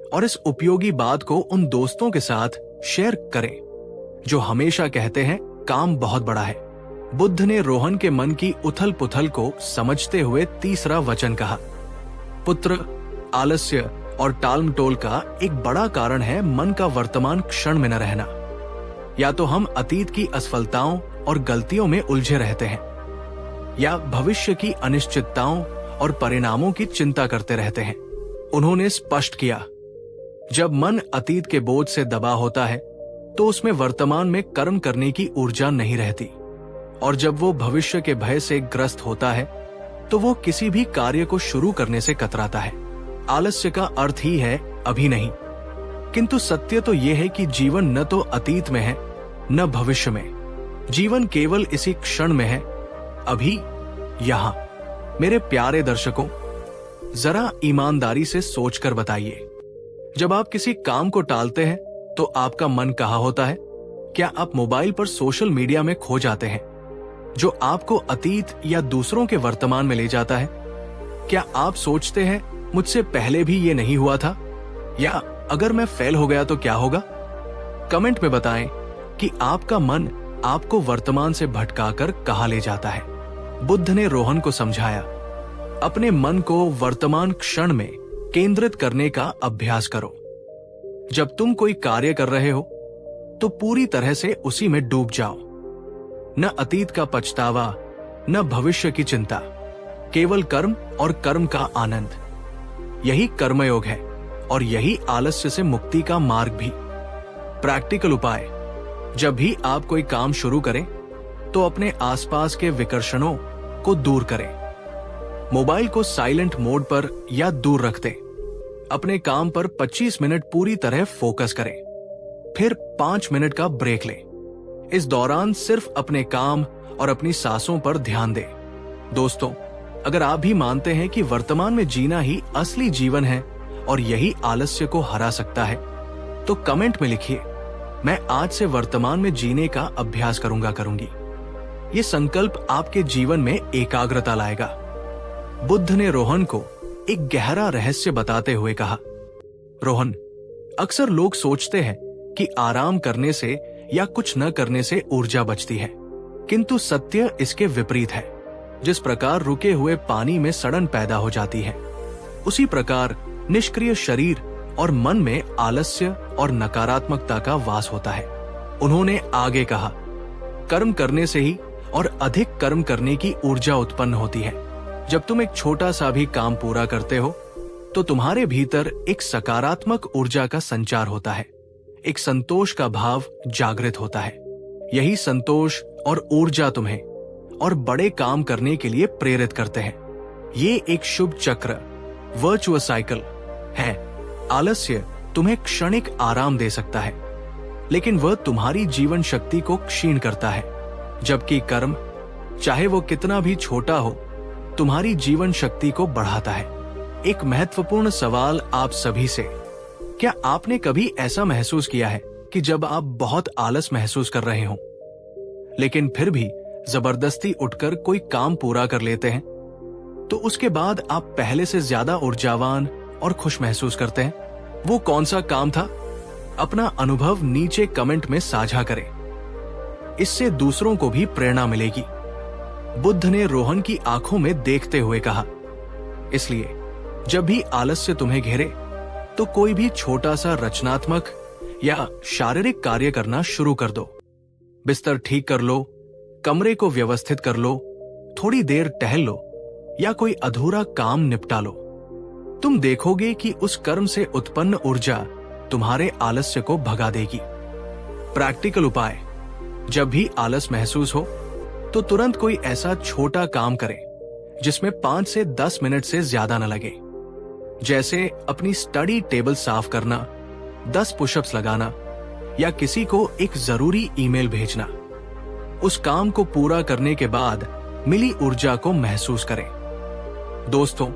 और इस उपयोगी बात को उन दोस्तों के साथ शेयर करें जो हमेशा कहते हैं काम बहुत बड़ा है। बुद्ध ने रोहन के मन की उथल पुथल को समझते हुए तीसरा वचन कहा, पुत्र, आलस्य और टालमटोल का एक बड़ा कारण है मन का वर्तमान क्षण में न रहना। या तो हम अतीत की असफलताओं और गलतियों में उलझे रहते हैं, या भविष्य की अनिश्चितताओं और परिणामों की चिंता करते रहते हैं। उन्होंने स्पष्ट किया, जब मन अतीत के बोझ से दबा होता है तो उसमें वर्तमान में कर्म करने की ऊर्जा नहीं रहती, और जब वो भविष्य के भय से ग्रस्त होता है तो वो किसी भी कार्य को शुरू करने से कतराता है। आलस्य का अर्थ ही है अभी नहीं, किंतु सत्य तो यह है कि जीवन न तो अतीत में है न भविष्य में। जीवन केवल इसी क्षण में है, अभी, यहां। मेरे प्यारे दर्शकों, जरा ईमानदारी से सोचकर बताइए, जब आप किसी काम को टालते हैं तो आपका मन कहाँ होता है? क्या आप मोबाइल पर सोशल मीडिया में खो जाते हैं, जो आपको अतीत या दूसरों के वर्तमान में ले जाता है? क्या आप सोचते हैं मुझसे पहले भी ये नहीं हुआ था, या अगर मैं फेल हो गया तो क्या होगा? कमेंट में बताएं कि आपका मन आपको वर्तमान से भटकाकर कहां ले जाता है। बुद्ध ने रोहन को समझाया, अपने मन को वर्तमान क्षण में केंद्रित करने का अभ्यास करो। जब तुम कोई कार्य कर रहे हो तो पूरी तरह से उसी में डूब जाओ। न अतीत का पछतावा, न भविष्य की चिंता, केवल कर्म और कर्म का आनंद। यही कर्मयोग है और यही आलस्य से मुक्ति का मार्ग भी। प्रैक्टिकल उपाय: जब भी आप कोई काम शुरू करें तो अपने आसपास के विकर्षणों को दूर करें। मोबाइल को साइलेंट मोड पर या दूर रख दें। अपने काम पर 25 मिनट पूरी तरह फोकस करें, फिर 5 मिनट का ब्रेक लें। इस दौरान सिर्फ अपने काम और अपनी सांसों पर ध्यान दें। दोस्तों, अगर आप भी मानते हैं कि वर्तमान में जीना ही असली जीवन है और यही आलस्य को हरा सकता है, तो कमेंट में लिखिए, मैं आज से वर्तमान में जीने का अभ्यास करूंगी। ये संकल्प आपके जीवन में एकाग्रता लाएगा। बुद्ध ने रोहन को एक गहरा रहस्य बताते हुए कहा, रोहन, अक्सर लोग सोचते हैं कि आराम करने से या कुछ न करने से ऊर्जा बचती है, किंतु सत्य इसके विपरीत है। जिस प्रकार रुके हुए पानी में सड़न पैदा हो जाती है, उसी प्रकार निष्क्रिय शरीर और मन में आलस्य और नकारात्मकता का वास होता है। उन्होंने आगे कहा, कर्म करने से ही और अधिक कर्म करने की ऊर्जा उत्पन्न होती है। जब तुम एक छोटा सा भी काम पूरा करते हो तो तुम्हारे भीतर एक सकारात्मक ऊर्जा का संचार होता है, एक संतोष का भाव जागृत होता है। यही संतोष और ऊर्जा तुम्हें और बड़े काम करने के लिए प्रेरित करते हैं। ये एक शुभ चक्र, वर्चुअस साइकिल है। आलस्य तुम्हें क्षणिक आराम दे सकता है, लेकिन वह तुम्हारी जीवन शक्ति को क्षीण करता है, जबकि कर्म, चाहे वो कितना भी छोटा हो, तुम्हारी जीवन शक्ति को बढ़ाता है। एक महत्वपूर्ण सवाल आप सभी से: क्या आपने कभी ऐसा महसूस किया है कि जब आप बहुत आलस महसूस कर रहे हो, लेकिन फिर भी जबरदस्ती उठकर कोई काम पूरा कर लेते हैं, तो उसके बाद आप पहले से ज्यादा ऊर्जावान और खुश महसूस करते हैं? वो कौन सा काम था? अपना अनुभव नीचे कमेंट में साझा करें। इससे दूसरों को भी प्रेरणा मिलेगी। बुद्ध ने रोहन की आंखों में देखते हुए कहा, इसलिए जब भी आलस्य तुम्हें घेरे तो कोई भी छोटा सा रचनात्मक या शारीरिक कार्य करना शुरू कर दो। बिस्तर ठीक कर लो, कमरे को व्यवस्थित कर लो, थोड़ी देर टहल लो या कोई अधूरा काम निपटा लो। तुम देखोगे कि उस कर्म से उत्पन्न ऊर्जा तुम्हारे आलस्य को भगा देगी। प्रैक्टिकल उपाय: जब भी आलस महसूस हो तो तुरंत कोई ऐसा छोटा काम करें जिसमें 5 से 10 मिनट से ज्यादा न लगे। जैसे अपनी स्टडी टेबल साफ करना, 10 पुशअप्स लगाना या किसी को एक जरूरी ईमेल भेजना। उस काम को पूरा करने के बाद मिली ऊर्जा को महसूस करें। दोस्तों,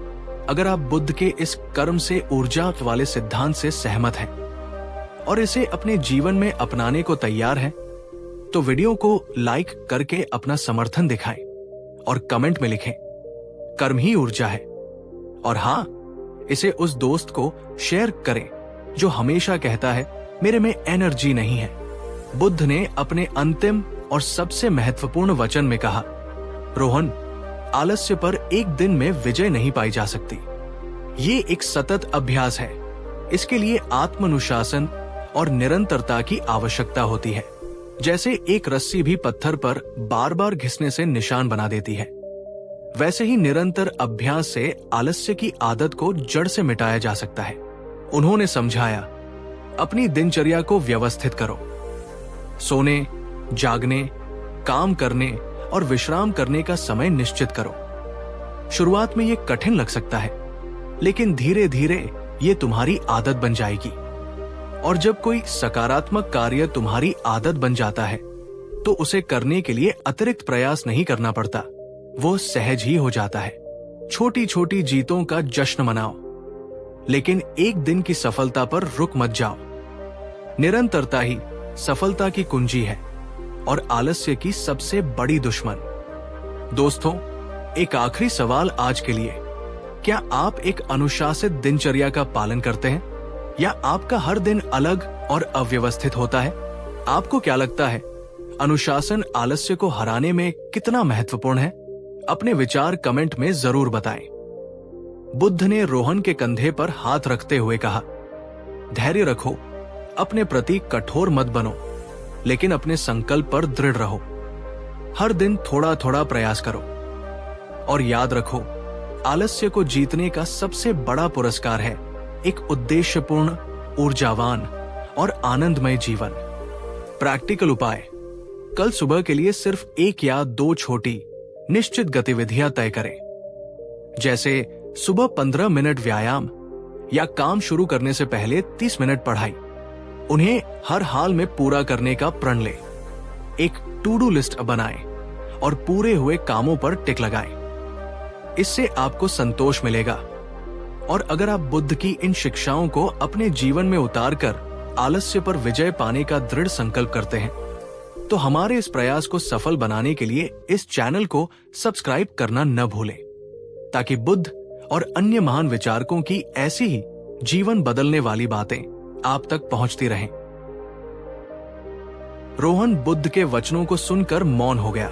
अगर आप बुद्ध के इस कर्म से ऊर्जा वाले सिद्धांत से सहमत हैं और इसे अपने जीवन में अपनाने को तैयार हैं, तो वीडियो को लाइक करके अपना समर्थन दिखाएं और कमेंट में लिखें, कर्म ही ऊर्जा है। और हाँ, इसे उस दोस्त को शेयर करें जो हमेशा कहता है मेरे में एनर्जी नहीं है। बुद्ध ने अपने अंतिम और सबसे महत्वपूर्ण वचन में कहा, रोहन, आलस्य पर एक दिन में विजय नहीं पाई जा सकती। ये एक सतत अभ्यास है। इसके लिए आत्मानुशासन और निरंतरता की आवश्यकता होती है। जैसे एक रस्सी भी पत्थर पर बार बार घिसने से निशान बना देती है, वैसे ही निरंतर अभ्यास से आलस्य की आदत को जड़ से मिटाया जा सकता है। उन्होंने समझाया, अपनी दिनचर्या को व्यवस्थित करो। सोने, जागने, काम करने और विश्राम करने का समय निश्चित करो। शुरुआत में ये कठिन लग सकता है, लेकिन धीरे धीरे ये तुम्हारी आदत बन जाएगी। और जब कोई सकारात्मक कार्य तुम्हारी आदत बन जाता है, तो उसे करने के लिए अतिरिक्त प्रयास नहीं करना पड़ता, वो सहज ही हो जाता है। छोटी छोटी जीतों का जश्न मनाओ, लेकिन एक दिन की सफलता पर रुक मत जाओ। निरंतरता ही सफलता की कुंजी है और आलस्य की सबसे बड़ी दुश्मन। दोस्तों, एक आखिरी सवाल आज के लिए। क्या आप एक अनुशासित दिनचर्या का पालन करते हैं या आपका हर दिन अलग और अव्यवस्थित होता है? आपको क्या लगता है, अनुशासन आलस्य को हराने में कितना महत्वपूर्ण है? अपने विचार कमेंट में जरूर बताएं। बुद्ध ने रोहन के कंधे पर हाथ रखते हुए कहा, धैर्य रखो, अपने प्रति कठोर मत बनो, लेकिन अपने संकल्प पर दृढ़ रहो। हर दिन थोड़ा थोड़ा प्रयास करो और याद रखो, आलस्य को जीतने का सबसे बड़ा पुरस्कार है एक उद्देश्यपूर्ण, ऊर्जावान और आनंदमय जीवन। प्रैक्टिकल उपाय: कल सुबह के लिए सिर्फ 1 या 2 छोटी निश्चित गतिविधियां तय करें, जैसे सुबह 15 मिनट व्यायाम या काम शुरू करने से पहले 30 मिनट पढ़ाई। उन्हें हर हाल में पूरा करने का प्रण लें। एक टू डू लिस्ट बनाएं और पूरे हुए कामों पर टिक लगाएं। इससे आपको संतोष मिलेगा। और अगर आप बुद्ध की इन शिक्षाओं को अपने जीवन में उतारकर आलस्य पर विजय पाने का दृढ़ संकल्प करते हैं, तो हमारे इस प्रयास को सफल बनाने के लिए इस चैनल को सब्सक्राइब करना न भूलें, ताकि बुद्ध और अन्य महान विचारकों की ऐसी ही जीवन बदलने वाली बातें आप तक पहुंचती रहें। रोहन बुद्ध के वचनों को सुनकर मौन हो गया।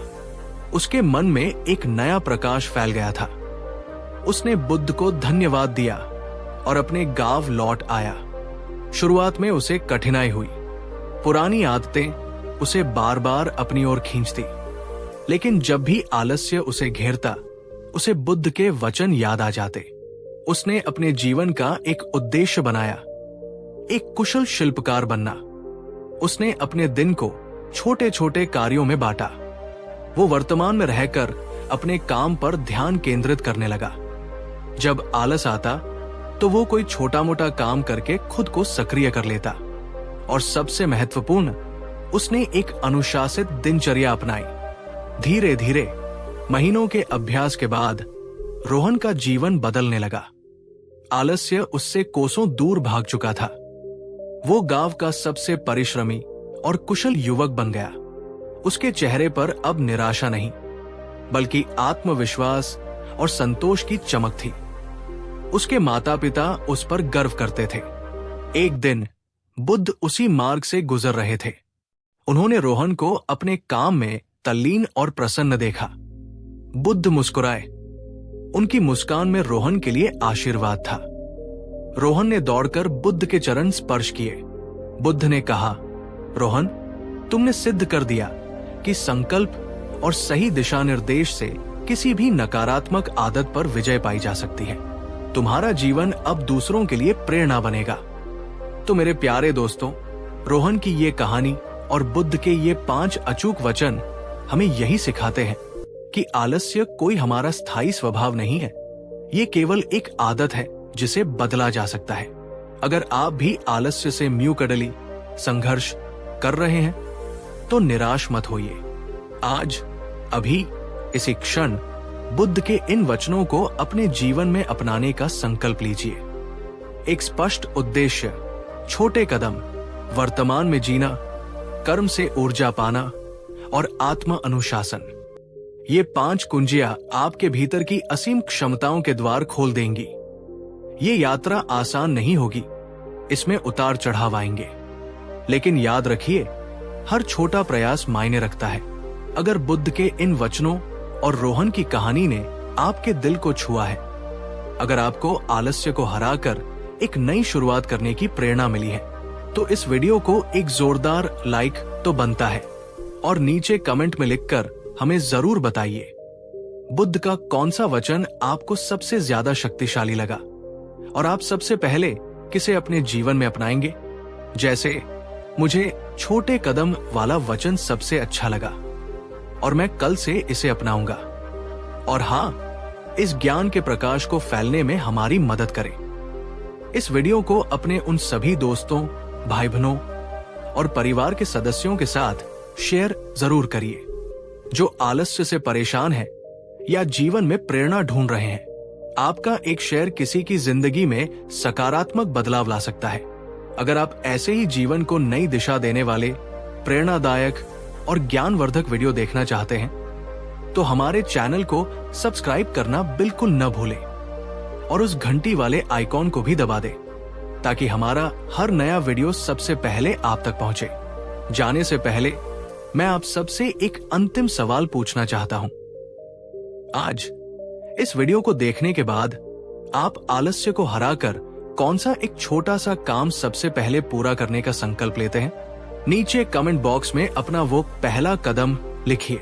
उसके मन में एक नया प्रकाश फैल गया था। उसने बुद्ध को धन्यवाद दिया और अपने गांव लौट आया। शुरुआत में उसे कठिनाई हुई। पुरानी आदतें उसे बार बार अपनी ओर खींचती, लेकिन जब भी आलस्य उसे घेरता, उसे बुद्ध के वचन याद आ जाते। उसने अपने जीवन का एक उद्देश्य बनाया, एक कुशल शिल्पकार बनना। उसने अपने दिन को छोटे छोटे कार्यों में बांटा। वो वर्तमान में रहकर अपने काम पर ध्यान केंद्रित करने लगा। जब आलस आता तो वो कोई छोटा मोटा काम करके खुद को सक्रिय कर लेता। और सबसे महत्वपूर्ण, उसने एक अनुशासित दिनचर्या अपनाई। धीरे धीरे महीनों के अभ्यास के बाद रोहन का जीवन बदलने लगा। आलस्य उससे कोसों दूर भाग चुका था। वो गांव का सबसे परिश्रमी और कुशल युवक बन गया। उसके चेहरे पर अब निराशा नहीं, बल्कि आत्मविश्वास और संतोष की चमक थी। उसके माता पिता उस पर गर्व करते थे। एक दिन बुद्ध उसी मार्ग से गुजर रहे थे। उन्होंने रोहन को अपने काम में तल्लीन और प्रसन्न देखा। बुद्ध मुस्कुराए। उनकी मुस्कान में रोहन के लिए आशीर्वाद था। रोहन ने दौड़कर बुद्ध के चरण स्पर्श किए। बुद्ध ने कहा, रोहन, तुमने सिद्ध कर दिया कि संकल्प और सही दिशा निर्देश से किसी भी नकारात्मक आदत पर विजय पाई जा सकती है। तुम्हारा जीवन अब दूसरों के लिए प्रेरणा बनेगा। तो मेरे प्यारे दोस्तों, रोहन की ये कहानी और बुद्ध के ये 5 अचूक वचन हमें यही सिखाते हैं कि आलस्य कोई हमारा स्थायी स्वभाव नहीं है। ये केवल एक आदत है जिसे बदला जा सकता है। अगर आप भी आलस्य से म्यूकडली संघर्ष कर रहे हैं, तो निराश मत होइए। आज, अभी, इसी क्षण बुद्ध के इन वचनों को अपने जीवन में अपनाने का संकल्प लीजिए। एक स्पष्ट उद्देश्य, छोटे कदम, वर्तमान में जीना, कर्म से ऊर्जा पाना और आत्म अनुशासन। ये 5 कुंजियां आपके भीतर की असीम क्षमताओं के द्वार खोल देंगी। ये यात्रा आसान नहीं होगी, इसमें उतार चढ़ाव आएंगे, लेकिन याद रखिए, हर छोटा प्रयास मायने रखता है। अगर बुद्ध के इन वचनों और रोहन की कहानी ने आपके दिल को छुआ है, अगर आपको आलस्य को हराकर एक नई शुरुआत करने की प्रेरणा मिली है, तो इस वीडियो को एक जोरदार लाइक तो बनता है और नीचे कमेंट में लिखकर हमें जरूर बताइए, बुद्ध का कौन सा वचन आपको सबसे ज्यादा शक्तिशाली लगा और आप सबसे पहले किसे अपने जीवन में अपनाएंगे। जैसे मुझे छोटे कदम वाला वचन सबसे अच्छा लगा और मैं कल से इसे अपनाऊंगा। और हाँ, इस ज्ञान के प्रकाश को फैलने में हमारी मदद करें। इस वीडियो को अपने उन सभी दोस्तों, भाई बहनों और परिवार के सदस्यों के साथ शेयर जरूर करिए जो आलस्य से परेशान हैं या जीवन में प्रेरणा ढूंढ रहे हैं। आपका एक शेयर किसी की जिंदगी में सकारात्मक बदलाव ला सकता है। अगर आप ऐसे ही जीवन को नई दिशा देने वाले, प्रेरणादायक और ज्ञानवर्धक वीडियो देखना चाहते हैं, तो हमारे चैनल को सब्सक्राइब करना बिल्कुल न भूलें और उस घंटी वाले आइकॉन को भी दबा दें ताकि हमारा हर नया वीडियो सबसे पहले आप तक पहुंचे। जाने से पहले मैं आप सबसे एक अंतिम सवाल पूछना चाहता हूं। आज इस वीडियो को देखने के बाद आप आलस्य को हराकर कौन सा एक छोटा सा काम सबसे पहले पूरा करने का संकल्प लेते हैं? नीचे कमेंट बॉक्स में अपना वो पहला कदम लिखिए।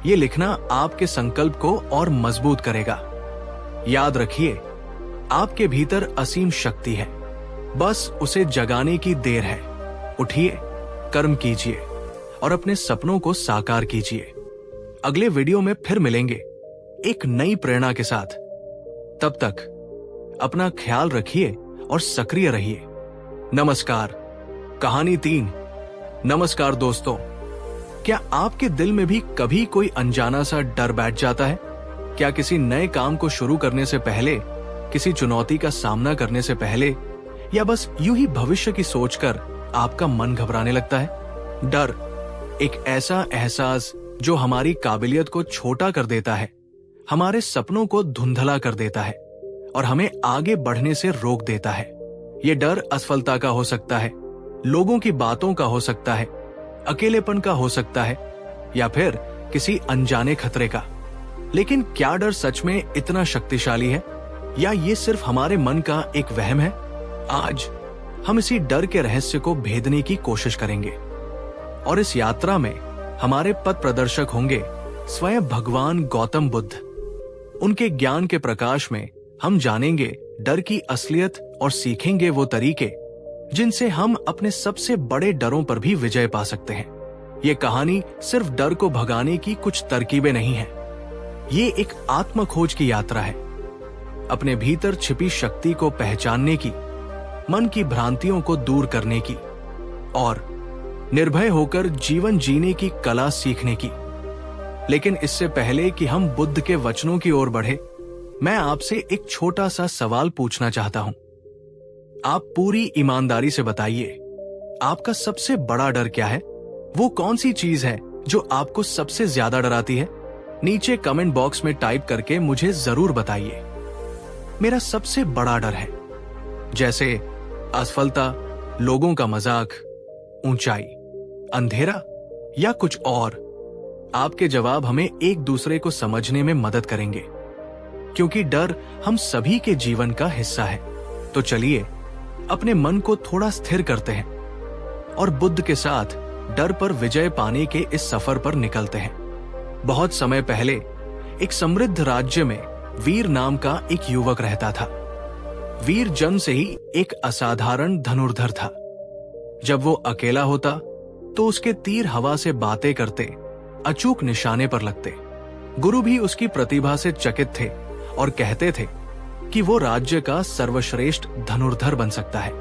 ये लिखना आपके संकल्प को और मजबूत करेगा। याद रखिए, आपके भीतर असीम शक्ति है, बस उसे जगाने की देर है। उठिए, कर्म कीजिए और अपने सपनों को साकार कीजिए। अगले वीडियो में फिर मिलेंगे एक नई प्रेरणा के साथ। तब तक अपना ख्याल रखिए और सक्रिय रहिए। नमस्कार। कहानी 3। नमस्कार दोस्तों, क्या आपके दिल में भी कभी कोई अनजाना सा डर बैठ जाता है? क्या किसी नए काम को शुरू करने से पहले, किसी चुनौती का सामना करने से पहले, या बस यूं ही भविष्य की सोचकर आपका मन घबराने लगता है? डर एक ऐसा एहसास जो हमारी काबिलियत को छोटा कर देता है, हमारे सपनों को धुंधला कर देता है और हमें आगे बढ़ने से रोक देता है। ये डर असफलता का हो सकता है, लोगों की बातों का हो सकता है, अकेलेपन का हो सकता है, या फिर किसी अनजाने खतरे का। लेकिन क्या डर सच में इतना शक्तिशाली है, या ये सिर्फ हमारे मन का एक वहम है? आज हम इसी डर के रहस्य को भेदने की कोशिश करेंगे और इस यात्रा में हमारे पथ प्रदर्शक होंगे स्वयं भगवान गौतम बुद्ध। उनके ज्ञान के प्रकाश में हम जानेंगे डर की असलियत और सीखेंगे वो तरीके जिनसे हम अपने सबसे बड़े डरों पर भी विजय पा सकते हैं। ये कहानी सिर्फ डर को भगाने की कुछ तरकीबें नहीं है, ये एक आत्म खोज की यात्रा है। अपने भीतर छिपी शक्ति को पहचानने की, मन की भ्रांतियों को दूर करने की और निर्भय होकर जीवन जीने की कला सीखने की। लेकिन इससे पहले कि हम बुद्ध के वचनों की ओर बढ़े, मैं आपसे एक छोटा सा सवाल पूछना चाहता हूं। आप पूरी ईमानदारी से बताइए, आपका सबसे बड़ा डर क्या है? वो कौन सी चीज है जो आपको सबसे ज्यादा डराती है? नीचे कमेंट बॉक्स में टाइप करके मुझे जरूर बताइए। मेरा सबसे बड़ा डर है, जैसे असफलता, लोगों का मजाक, ऊंचाई, अंधेरा या कुछ और। आपके जवाब हमें एक दूसरे को समझने में मदद करेंगे, क्योंकि डर हम सभी के जीवन का हिस्सा है। तो चलिए अपने मन को थोड़ा स्थिर करते हैं और बुद्ध के साथ डर पर विजय पाने के इस सफर पर निकलते हैं। बहुत समय पहले एक समृद्ध राज्य में वीर नाम का एक युवक रहता था। वीर जन्म से ही एक असाधारण धनुर्धर था। जब वो अकेला होता तो उसके तीर हवा से बातें करते, अचूक निशाने पर लगते। गुरु भी उसकी प्रतिभा से चकित थे और कहते थे कि वो राज्य का सर्वश्रेष्ठ धनुर्धर बन सकता है।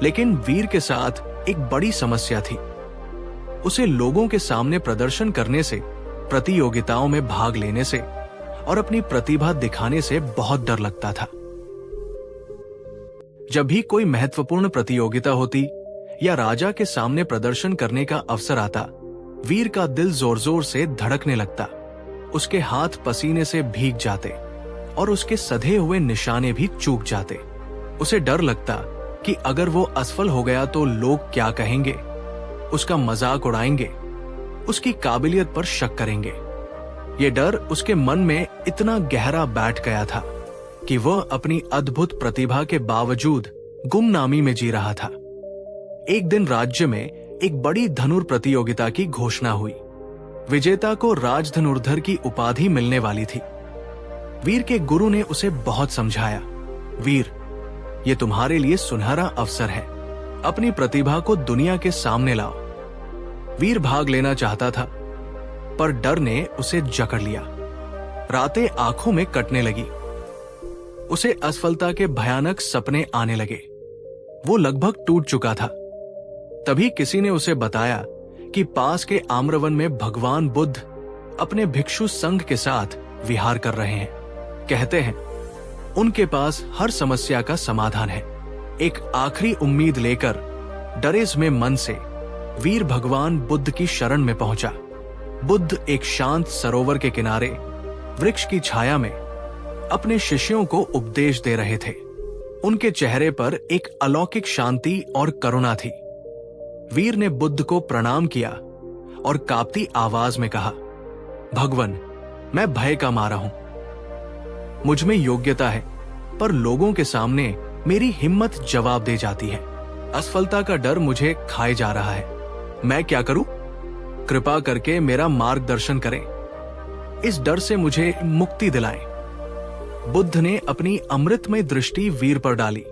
लेकिन वीर के साथ एक बड़ी समस्या थी। उसे लोगों के सामने प्रदर्शन करने से, प्रतियोगिताओं में भाग लेने से और अपनी प्रतिभा दिखाने से बहुत डर लगता था। जब भी कोई महत्वपूर्ण प्रतियोगिता होती या राजा के सामने प्रदर्शन करने का अवसर आता, वीर का दिल जोर जोर से धड़कने लगता। उसके हाथ पसीने से भीग जाते और उसके सधे हुए निशाने भी चूक जाते। उसे डर लगता कि अगर वो असफल हो गया तो लोग क्या कहेंगे, उसका मजाक उड़ाएंगे, उसकी काबिलियत पर शक करेंगे। ये डर उसके मन में इतना गहरा बैठ गया था कि वह अपनी अद्भुत प्रतिभा के बावजूद गुमनामी में जी रहा था। एक दिन राज्य में एक बड़ी धनुर प्रतियोगिता की घोषणा हुई। विजेता को राज धनुर्धर की उपाधि मिलने वाली थी। वीर के गुरु ने उसे बहुत समझाया, वीर, ये तुम्हारे लिए सुनहरा अवसर है, अपनी प्रतिभा को दुनिया के सामने लाओ। वीर भाग लेना चाहता था, पर डर ने उसे जकड़ लिया। रातें आंखों में कटने लगी। उसे असफलता के भयानक सपने आने लगे। वो लगभग टूट चुका था। तभी किसी ने उसे बताया कि पास के आम्रवन में भगवान बुद्ध अपने भिक्षु संघ के साथ विहार कर रहे हैं। कहते हैं उनके पास हर समस्या का समाधान है। एक आखिरी उम्मीद लेकर डरे में मन से वीर भगवान बुद्ध की शरण में पहुंचा। बुद्ध एक शांत सरोवर के किनारे वृक्ष की छाया में अपने शिष्यों को उपदेश दे रहे थे। उनके चेहरे पर एक अलौकिक शांति और करुणा थी। वीर ने बुद्ध को प्रणाम किया और कांपती आवाज में कहा, भगवन, मैं भय का मारा हूं। मुझ में योग्यता है, पर लोगों के सामने मेरी हिम्मत जवाब दे जाती है। असफलता का डर मुझे खाए जा रहा है। मैं क्या करूं? कृपा करके मेरा मार्गदर्शन करें। इस डर से मुझे मुक्ति दिलाएं। बुद्ध ने अपनी अमृतमय दृष्टि वीर पर डाली।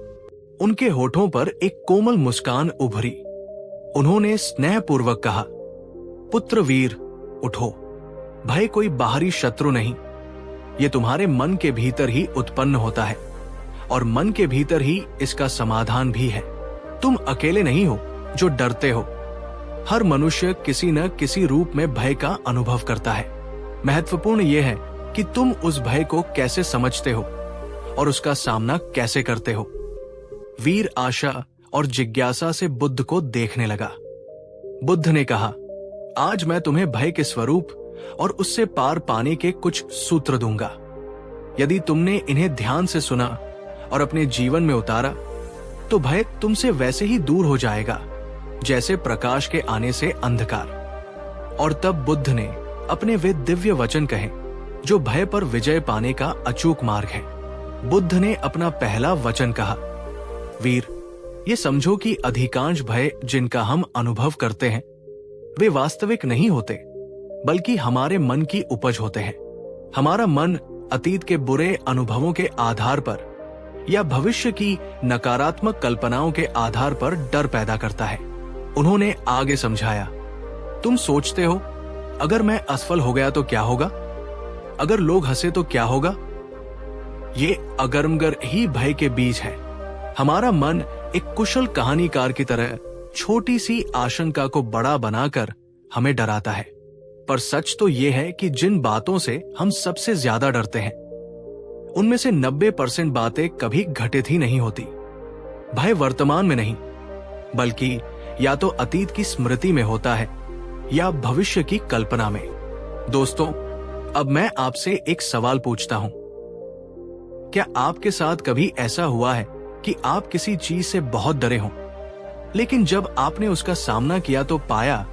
उनके होठों पर एक कोमल मुस्कान उभरी। उन्होंने स्नेहपूर्वक कहा, पुत्र वीर, उठो। भय कोई बाहरी शत्रु नहीं, ये तुम्हारे मन के भीतर ही उत्पन्न होता है और मन के भीतर ही इसका समाधान भी है। तुम अकेले नहीं हो जो डरते हो। हर मनुष्य किसी न किसी रूप में भय का अनुभव करता है। महत्वपूर्ण यह है कि तुम उस भय को कैसे समझते हो और उसका सामना कैसे करते हो। वीर आशा और जिज्ञासा से बुद्ध को देखने लगा। बुद्ध ने कहा, आज मैं तुम्हें भय के स्वरूप और उससे पार पाने के कुछ सूत्र दूंगा। यदि तुमने इन्हें ध्यान से सुना और अपने जीवन में उतारा तो भय तुमसे वैसे ही दूर हो जाएगा जैसे प्रकाश के आने से अंधकार। और तब बुद्ध ने अपने वे दिव्य वचन कहे जो भय पर विजय पाने का अचूक मार्ग है। बुद्ध ने अपना पहला वचन कहा, वीर, ये समझो कि अधिकांश भय जिनका हम अनुभव करते हैं वे वास्तविक नहीं होते, बल्कि हमारे मन की उपज होते हैं। हमारा मन अतीत के बुरे अनुभवों के आधार पर या भविष्य की नकारात्मक कल्पनाओं के आधार पर डर पैदा करता है। उन्होंने आगे समझाया, तुम सोचते हो अगर मैं असफल हो गया तो क्या होगा, अगर लोग हंसे तो क्या होगा। ये अगरमगर ही भय के बीज है। हमारा मन एक कुशल कहानीकार की तरह छोटी सी आशंका को बड़ा बनाकर हमें डराता है। पर सच तो यह है कि जिन बातों से हम सबसे ज्यादा डरते हैं उनमें से 90% बातें कभी घटित ही नहीं होती। भय वर्तमान में नहीं, बल्कि या तो अतीत की स्मृति में होता है या भविष्य की कल्पना में। दोस्तों, अब मैं आपसे एक सवाल पूछता हूं। क्या आपके साथ कभी ऐसा हुआ है कि आप किसी चीज से बहुत डरे हों, लेकिन जब आपने उसका सामना किया तो पाया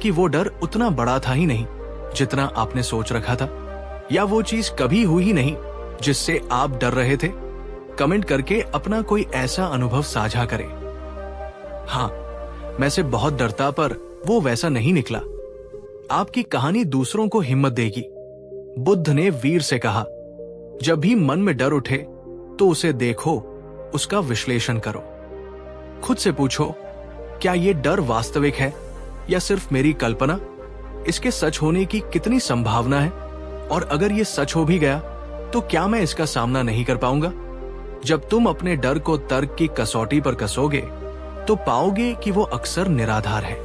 कि वो डर उतना बड़ा था ही नहीं जितना आपने सोच रखा था, या वो चीज कभी हुई ही नहीं जिससे आप डर रहे थे? कमेंट करके अपना कोई ऐसा अनुभव साझा करें। हाँ, मैं से बहुत डरता, पर वो वैसा नहीं निकला। आपकी कहानी दूसरों को हिम्मत देगी। बुद्ध ने वीर से कहा, जब भी मन में डर उठे तो उसे देखो, उसका विश्लेषण करो। खुद से पूछो, क्या ये डर वास्तविक है या सिर्फ मेरी कल्पना? इसके सच होने की कितनी संभावना है? और अगर ये सच हो भी गया तो क्या मैं इसका सामना नहीं कर पाऊंगा? जब तुम अपने डर को तर्क की कसौटी पर कसोगे तो पाओगे कि वो अक्सर निराधार है।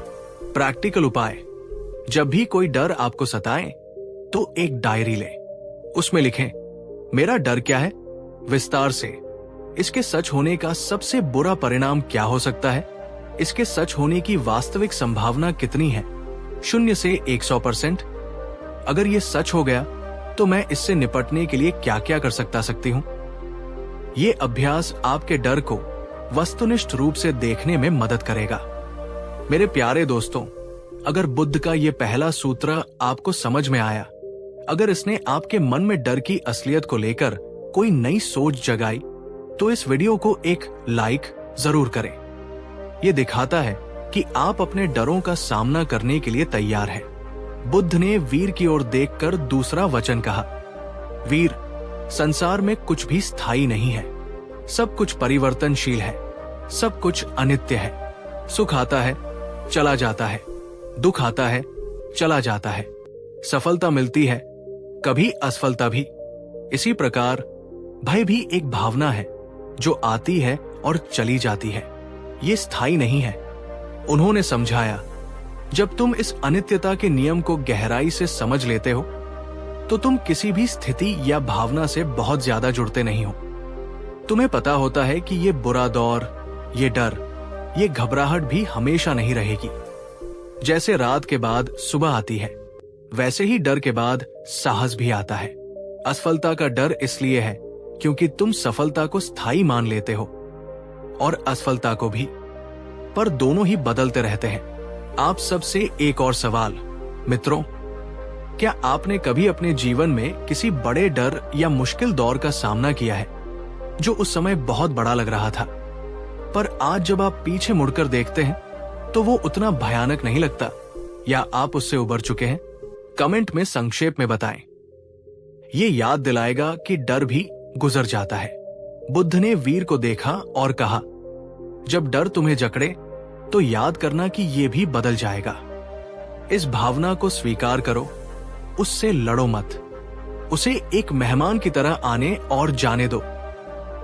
प्रैक्टिकल उपाय, जब भी कोई डर आपको सताए तो एक डायरी ले। उसमें लिखें, मेरा डर क्या है, विस्तार से। इसके सच होने का सबसे बुरा परिणाम क्या हो सकता है? इसके सच होने की वास्तविक संभावना कितनी है? 0 से 100%। अगर ये सच हो गया तो मैं इससे निपटने के लिए क्या क्या कर सकती हूँ? ये अभ्यास आपके डर को वस्तुनिष्ठ रूप से देखने में मदद करेगा। मेरे प्यारे दोस्तों, अगर बुद्ध का ये पहला सूत्र आपको समझ में आया, अगर इसने आपके मन में डर की असलियत को लेकर कोई नई सोच जगाई, तो इस वीडियो को एक लाइक जरूर करें। ये दिखाता है कि आप अपने डरों का सामना करने के लिए तैयार हैं। बुद्ध ने वीर की ओर देखकर दूसरा वचन कहा, वीर, संसार में कुछ भी स्थायी नहीं है। सब कुछ परिवर्तनशील है, सब कुछ अनित्य है। सुख आता है, चला जाता है, दुख आता है, चला जाता है, सफलता मिलती है, कभी असफलता भी। इसी प्रकार भय भी एक भावना है जो आती है और चली जाती है, ये स्थायी नहीं है। उन्होंने समझाया, जब तुम इस अनित्यता के नियम को गहराई से समझ लेते हो तो तुम किसी भी स्थिति या भावना से बहुत ज्यादा जुड़ते नहीं हो। तुम्हें पता होता है कि ये बुरा दौर, ये डर, ये घबराहट भी हमेशा नहीं रहेगी। जैसे रात के बाद सुबह आती है, वैसे ही डर के बाद साहस भी आता है। असफलता का डर इसलिए है क्योंकि तुम सफलता को स्थायी मान लेते हो और असफलता को भी, पर दोनों ही बदलते रहते हैं। आप सबसे एक और सवाल मित्रों, क्या आपने कभी अपने जीवन में किसी बड़े डर या मुश्किल दौर का सामना किया है जो उस समय बहुत बड़ा लग रहा था, पर आज जब आप पीछे मुड़कर देखते हैं तो वो उतना भयानक नहीं लगता, या आप उससे उबर चुके हैं? कमेंट में संक्षेप में बताएं। ये याद दिलाएगा कि डर भी गुजर जाता है। बुद्ध ने वीर को देखा और कहा, जब डर तुम्हें जकड़े तो याद करना कि ये भी बदल जाएगा। इस भावना को स्वीकार करो, उससे लड़ो मत, उसे एक मेहमान की तरह आने और जाने दो।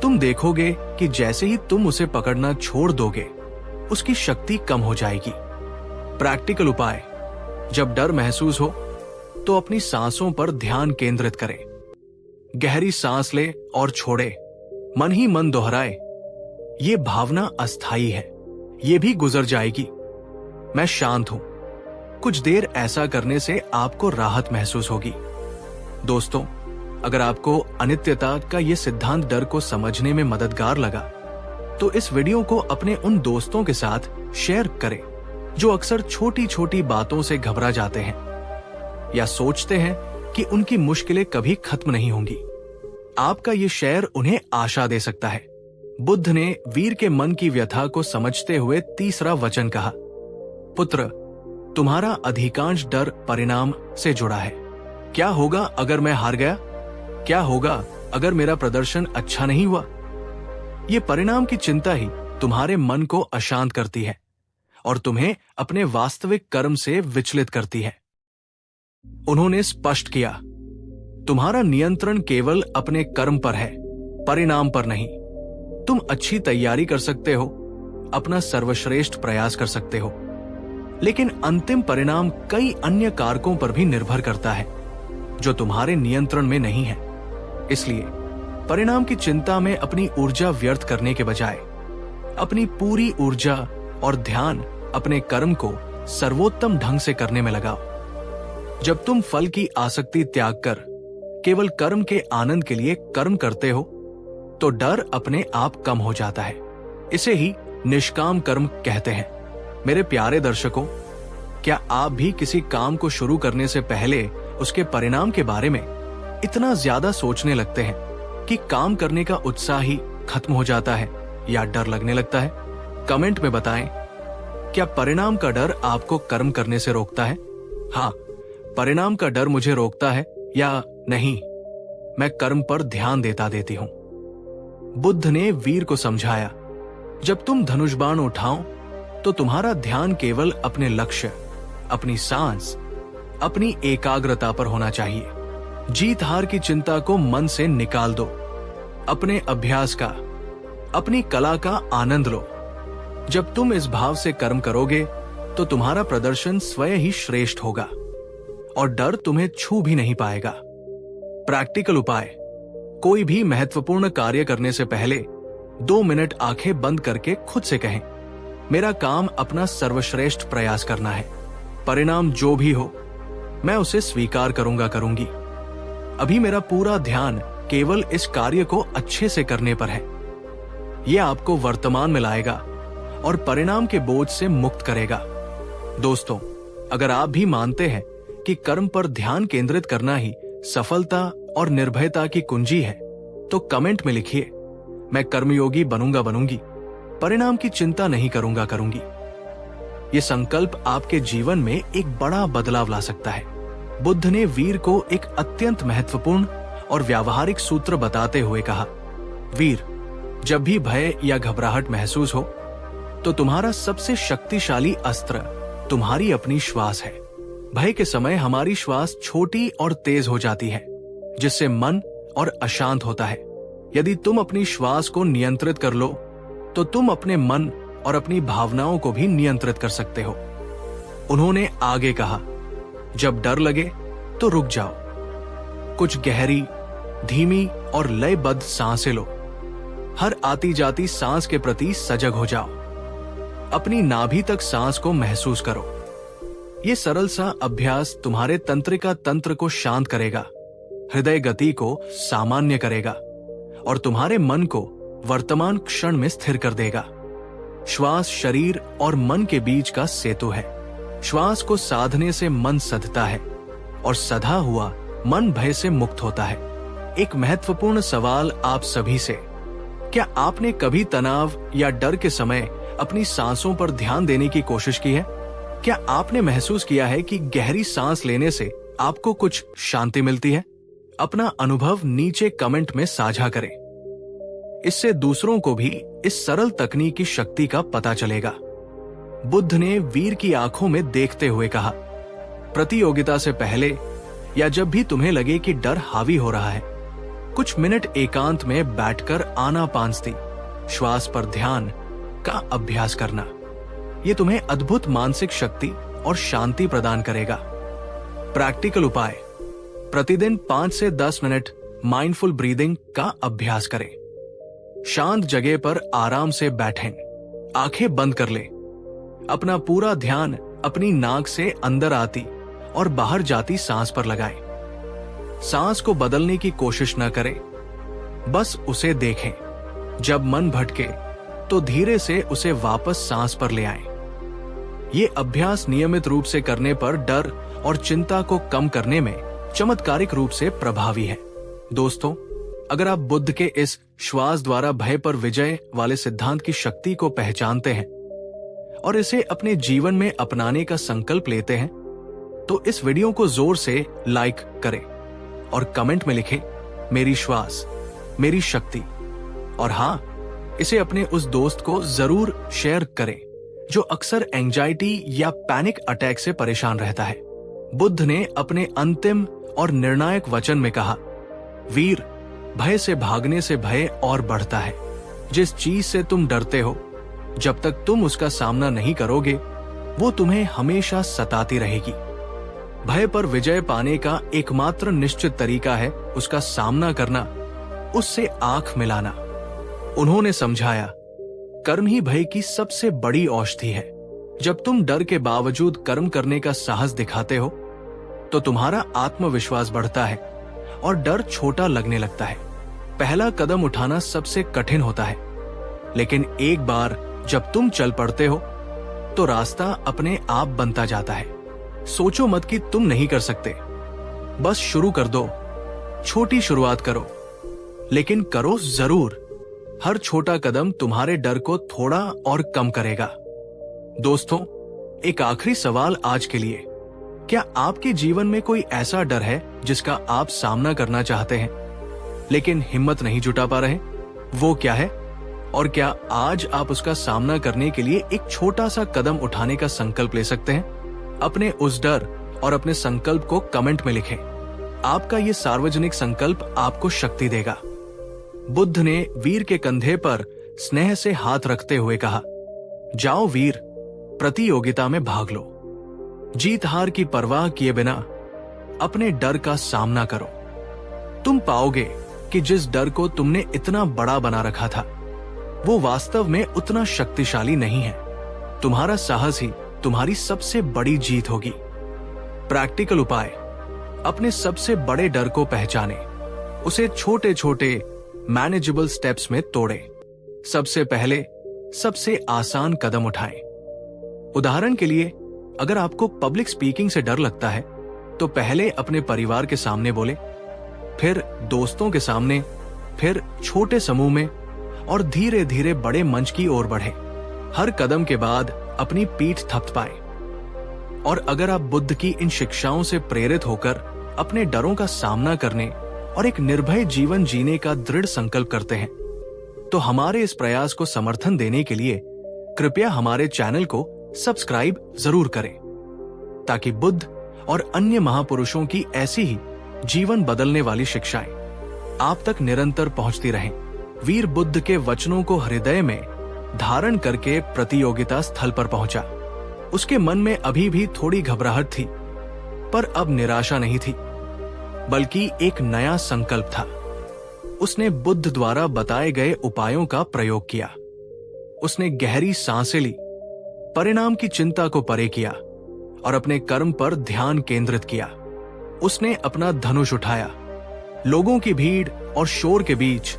तुम देखोगे कि जैसे ही तुम उसे पकड़ना छोड़ दोगे, उसकी शक्ति कम हो जाएगी। प्रैक्टिकल उपाय, जब डर महसूस हो तो अपनी सांसों पर ध्यान केंद्रित करें। गहरी सांस ले और छोड़े, मन ही मन दोहराए, ये भावना अस्थायी है, ये भी गुजर जाएगी। मैं शांत हूं। कुछ देर ऐसा करने से आपको राहत महसूस होगी। दोस्तों, अगर आपको अनित्यता का ये सिद्धांत डर को समझने में मददगार लगा तो इस वीडियो को अपने उन दोस्तों के साथ शेयर करें जो अक्सर छोटी छोटी बातों से घबरा जाते हैं या सोचते हैं कि उनकी मुश्किलें कभी खत्म नहीं होंगी। आपका ये शेयर उन्हें आशा दे सकता है। बुद्ध ने वीर के मन की व्यथा को समझते हुए तीसरा वचन कहा, पुत्र, तुम्हारा अधिकांश डर परिणाम से जुड़ा है। क्या होगा अगर मैं हार गया? क्या होगा अगर मेरा प्रदर्शन अच्छा नहीं हुआ? ये परिणाम की चिंता ही तुम्हारे मन को अशांत करती है और तुम्हें अपने वास्तविक कर्म से विचलित करती है। उन्होंने स्पष्ट किया, तुम्हारा नियंत्रण केवल अपने कर्म पर है, परिणाम पर नहीं। तुम अच्छी तैयारी कर सकते हो, अपना सर्वश्रेष्ठ प्रयास कर सकते हो, लेकिन अंतिम परिणाम कई अन्य कारकों पर भी निर्भर करता है जो तुम्हारे नियंत्रण में नहीं है। इसलिए परिणाम की चिंता में अपनी ऊर्जा व्यर्थ करने के बजाय अपनी पूरी ऊर्जा और ध्यान अपने कर्म को सर्वोत्तम ढंग से करने में लगाओ। जब तुम फल की आसक्ति त्याग कर केवल कर्म के आनंद के लिए कर्म करते हो तो डर अपने आप कम हो जाता है। इसे ही निष्काम कर्म कहते हैं। मेरे प्यारे दर्शकों, क्या आप भी किसी काम को शुरू करने से पहले उसके परिणाम के बारे में इतना ज्यादा सोचने लगते हैं कि काम करने का उत्साह ही खत्म हो जाता है या डर लगने लगता है? कमेंट में बताएं, क्या परिणाम का डर आपको कर्म करने से रोकता है? हाँ, परिणाम का डर मुझे रोकता है या नहीं, मैं कर्म पर ध्यान देती हूं। बुद्ध ने वीर को समझाया, जब तुम धनुष बाण उठाओ तो तुम्हारा ध्यान केवल अपने लक्ष्य, अपनी सांस, अपनी एकाग्रता पर होना चाहिए। जीत हार की चिंता को मन से निकाल दो। अपने अभ्यास का, अपनी कला का आनंद लो। जब तुम इस भाव से कर्म करोगे तो तुम्हारा प्रदर्शन स्वयं ही श्रेष्ठ होगा और डर तुम्हें छू भी नहीं पाएगा। प्रैक्टिकल उपाय, कोई भी महत्वपूर्ण कार्य करने से पहले 2 मिनट आंखें बंद करके खुद से कहें, मेरा काम अपना सर्वश्रेष्ठ प्रयास करना है, परिणाम जो भी हो मैं उसे स्वीकार करूंगी। अभी मेरा पूरा ध्यान केवल इस कार्य को अच्छे से करने पर है। यह आपको वर्तमान में लाएगा और परिणाम के बोझ से मुक्त करेगा। दोस्तों, अगर आप भी मानते हैं कि कर्म पर ध्यान केंद्रित करना ही सफलता और निर्भयता की कुंजी है तो कमेंट में लिखिए, मैं कर्मयोगी बनूंगी, परिणाम की चिंता नहीं करूंगी। ये संकल्प आपके जीवन में एक बड़ा बदलाव ला सकता है। बुद्ध ने वीर को एक अत्यंत महत्वपूर्ण और व्यावहारिक सूत्र बताते हुए कहा, वीर, जब भी भय या घबराहट महसूस हो तो तुम्हारा सबसे शक्तिशाली अस्त्र तुम्हारी अपनी श्वास है। भय के समय हमारी श्वास छोटी और तेज हो जाती है, जिससे मन और अशांत होता है। यदि तुम अपनी श्वास को नियंत्रित कर लो तो तुम अपने मन और अपनी भावनाओं को भी नियंत्रित कर सकते हो। उन्होंने आगे कहा, जब डर लगे तो रुक जाओ, कुछ गहरी, धीमी और लयबद्ध सांसें लो। हर आती जाती सांस के प्रति सजग हो जाओ। अपनी नाभि तक सांस को महसूस करो। ये सरल सा अभ्यास तुम्हारे तंत्रिका तंत्र को शांत करेगा, हृदय गति को सामान्य करेगा और तुम्हारे मन को वर्तमान क्षण में स्थिर कर देगा। श्वास शरीर और मन के बीच का सेतु है। श्वास को साधने से मन सधता है और सधा हुआ मन भय से मुक्त होता है। एक महत्वपूर्ण सवाल आप सभी से, क्या आपने कभी तनाव या डर के समय अपनी सांसों पर ध्यान देने की कोशिश की है? क्या आपने महसूस किया है कि गहरी सांस लेने से आपको कुछ शांति मिलती है? अपना अनुभव नीचे कमेंट में साझा करें। इससे दूसरों को भी इस सरल तकनीक की शक्ति का पता चलेगा। बुद्ध ने वीर की आंखों में देखते हुए कहा, प्रतियोगिता से पहले या जब भी तुम्हें लगे कि डर हावी हो रहा है, कुछ मिनट एकांत में बैठकर आनापानसती श्वास पर ध्यान का अभ्यास करना। ये तुम्हें अद्भुत मानसिक शक्ति और शांति प्रदान करेगा। प्रैक्टिकल उपाय, प्रतिदिन 5 से 10 मिनट माइंडफुल ब्रीदिंग का अभ्यास करें। शांत जगह पर आराम से बैठें, आंखें बंद कर लें। अपना पूरा ध्यान अपनी नाक से अंदर आती और बाहर जाती सांस पर लगाएं। सांस को बदलने की कोशिश न करें, बस उसे देखें। जब मन भटके तो धीरे से उसे वापस सांस पर ले आएं। ये अभ्यास नियमित रूप से करने पर डर और चिंता को कम करने में चमत्कारिक रूप से प्रभावी है। दोस्तों, अगर आप बुद्ध के इस श्वास द्वारा भय पर विजय वाले सिद्धांत की शक्ति को पहचानते हैं और इसे अपने जीवन में अपनाने का संकल्प लेते हैं, तो इस वीडियो को जोर से लाइक करें और कमेंट में लिखें, मेरी श्वास मेरी शक्ति। और हाँ, इसे अपने उस दोस्त को जरूर शेयर करें जो अक्सर एंजाइटी या पैनिक अटैक से परेशान रहता है। बुद्ध ने अपने अंतिम और निर्णायक वचन में कहा, वीर, भय से भागने से भय और बढ़ता है। जिस चीज से तुम डरते हो, जब तक तुम उसका सामना नहीं करोगे, वो तुम्हें हमेशा सताती रहेगी। भय पर विजय पाने का एकमात्र निश्चित तरीका है उसका सामना करना, उससे आंख मिलाना। उन्होंने समझाया, कर्म ही भय की सबसे बड़ी औषधि है। जब तुम डर के बावजूद कर्म करने का साहस दिखाते हो, तो तुम्हारा आत्मविश्वास बढ़ता है और डर छोटा लगने लगता है। पहला कदम उठाना सबसे कठिन होता है, लेकिन एक बार जब तुम चल पड़ते हो, तो रास्ता अपने आप बनता जाता है। सोचो मत कि तुम नहीं कर सकते, बस शुरू कर दो। छोटी शुरुआत करो, लेकिन करो जरूर। हर छोटा कदम तुम्हारे डर को थोड़ा और कम करेगा। दोस्तों, एक आखिरी सवाल आज के लिए, क्या आपके जीवन में कोई ऐसा डर है जिसका आप सामना करना चाहते हैं लेकिन हिम्मत नहीं जुटा पा रहे? वो क्या है और क्या आज आप उसका सामना करने के लिए एक छोटा सा कदम उठाने का संकल्प ले सकते हैं? अपने उस डर और अपने संकल्प को कमेंट में लिखें। आपका ये सार्वजनिक संकल्प आपको शक्ति देगा। बुद्ध ने वीर के कंधे पर स्नेह से हाथ रखते हुए कहा, जाओ वीर, प्रतियोगिता में भाग लो। जीत हार की परवाह किए बिना अपने डर का सामना करो। तुम पाओगे कि जिस डर को तुमने इतना बड़ा बना रखा था, वो वास्तव में उतना शक्तिशाली नहीं है। तुम्हारा साहस ही तुम्हारी सबसे बड़ी जीत होगी। प्रैक्टिकल उपाय, अपने सबसे बड़े डर को पहचाने, उसे छोटे छोटे मैनेजेबल स्टेप्स में तोड़े। सबसे पहले सबसे आसान कदम उठाएं। उदाहरण के लिए, अगर आपको पब्लिक स्पीकिंग से डर लगता है, तो पहले अपने परिवार के सामने बोले, फिर दोस्तों के सामने, फिर छोटे समूह में और धीरे धीरे बड़े मंच की ओर बढ़े। हर कदम के बाद अपनी पीठ थपथपाएं। और अगर आप बुद्ध की इन शिक्षाओं से प्रेरित होकर अपने डरों का सामना करने और एक निर्भय जीवन जीने का दृढ़ संकल्प करते हैं, तो हमारे इस प्रयास को समर्थन देने के लिए कृपया हमारे चैनल को सब्सक्राइब जरूर करें, ताकि बुद्ध और अन्य महापुरुषों की ऐसी ही जीवन बदलने वाली शिक्षाएं आप तक निरंतर पहुंचती रहें। वीर बुद्ध के वचनों को हृदय में धारण करके प्रतियोगिता स्थल पर पहुंचा। उसके मन में अभी भी थोड़ी घबराहट थी, पर अब निराशा नहीं थी, बल्कि एक नया संकल्प था। उसने बुद्ध द्वारा बताए गए उपायों का प्रयोग किया। उसने गहरी सांसें ली, परिणाम की चिंता को परे किया और अपने कर्म पर ध्यान केंद्रित किया। उसने अपना धनुष उठाया। लोगों की भीड़ और शोर के बीच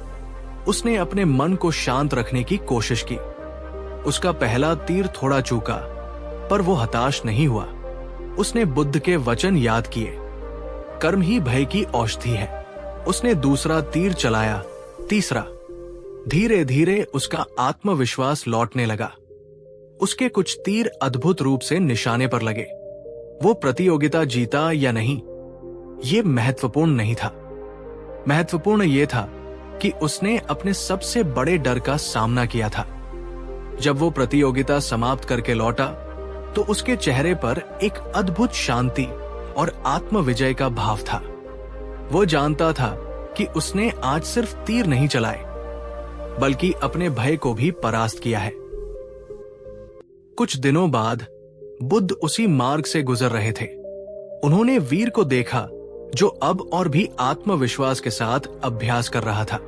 उसने अपने मन को शांत रखने की कोशिश की। उसका पहला तीर थोड़ा चूका, पर वो हताश नहीं हुआ। उसने बुद्ध के वचन याद किए, कर्म ही भय की औषधि है। उसने दूसरा तीर चलाया, तीसरा। धीरे धीरे उसका आत्मविश्वास लौटने लगा। उसके कुछ तीर अद्भुत रूप से निशाने पर लगे। वो प्रतियोगिता जीता या नहीं, ये महत्वपूर्ण नहीं था। महत्वपूर्ण ये था कि उसने अपने सबसे बड़े डर का सामना किया था। जब वो प्रतियोगिता समाप्त करके लौटा तो उसके चेहरे पर एक अद्भुत शांति और आत्मविजय का भाव था। वो जानता था कि उसने आज सिर्फ तीर नहीं चलाए, बल्कि अपने भय को भी परास्त किया है। कुछ दिनों बाद बुद्ध उसी मार्ग से गुजर रहे थे। उन्होंने वीर को देखा, जो अब और भी आत्मविश्वास के साथ अभ्यास कर रहा था।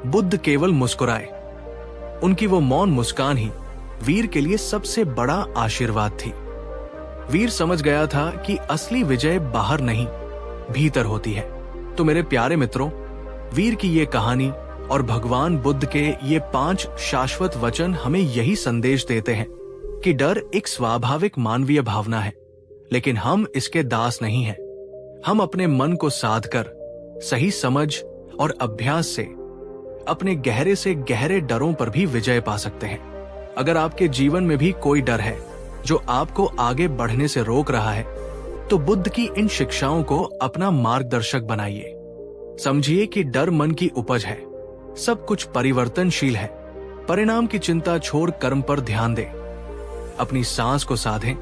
बुद्ध केवल मुस्कुराए। उनकी वो मौन मुस्कान ही वीर के लिए सबसे बड़ा आशीर्वाद थी। वीर समझ गया था कि असली विजय बाहर नहीं, भीतर होती है। तो मेरे प्यारे मित्रों, वीर की ये कहानी और भगवान बुद्ध के ये 5 शाश्वत वचन हमें यही संदेश देते हैं कि डर एक स्वाभाविक मानवीय भावना है, लेकिन हम इसके दास नहीं हैं। हम अपने मन को साध कर सही समझ और अभ्यास से अपने गहरे से गहरे डरों पर भी विजय पा सकते हैं। अगर आपके जीवन में भी कोई डर है जो आपको आगे बढ़ने से रोक रहा है, तो बुद्ध की इन शिक्षाओं को अपना मार्गदर्शक बनाइए। समझिए कि डर मन की उपज है, सब कुछ परिवर्तनशील है। परिणाम की चिंता छोड़ कर्म पर ध्यान दें, अपनी सांस को साधें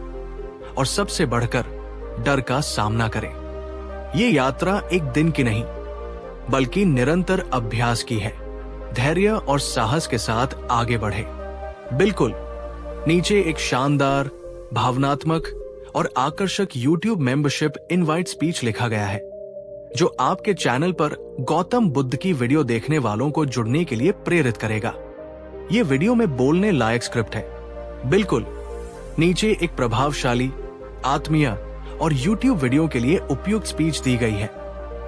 और सबसे बढ़कर डर का सामना करें। ये यात्रा एक दिन की नहीं, बल्कि निरंतर अभ्यास की है। धैर्य और साहस के साथ आगे बढ़े। बिल्कुल नीचे एक शानदार, भावनात्मक और आकर्षक YouTube मेंबरशिप इनवाइट स्पीच लिखा गया है, जो आपके चैनल पर गौतम बुद्ध की वीडियो देखने वालों को जुड़ने के लिए प्रेरित करेगा। ये वीडियो में बोलने लायक स्क्रिप्ट है। बिल्कुल नीचे एक प्रभावशाली, आत्मीय और YouTube वीडियो के लिए उपयुक्त स्पीच दी गई है,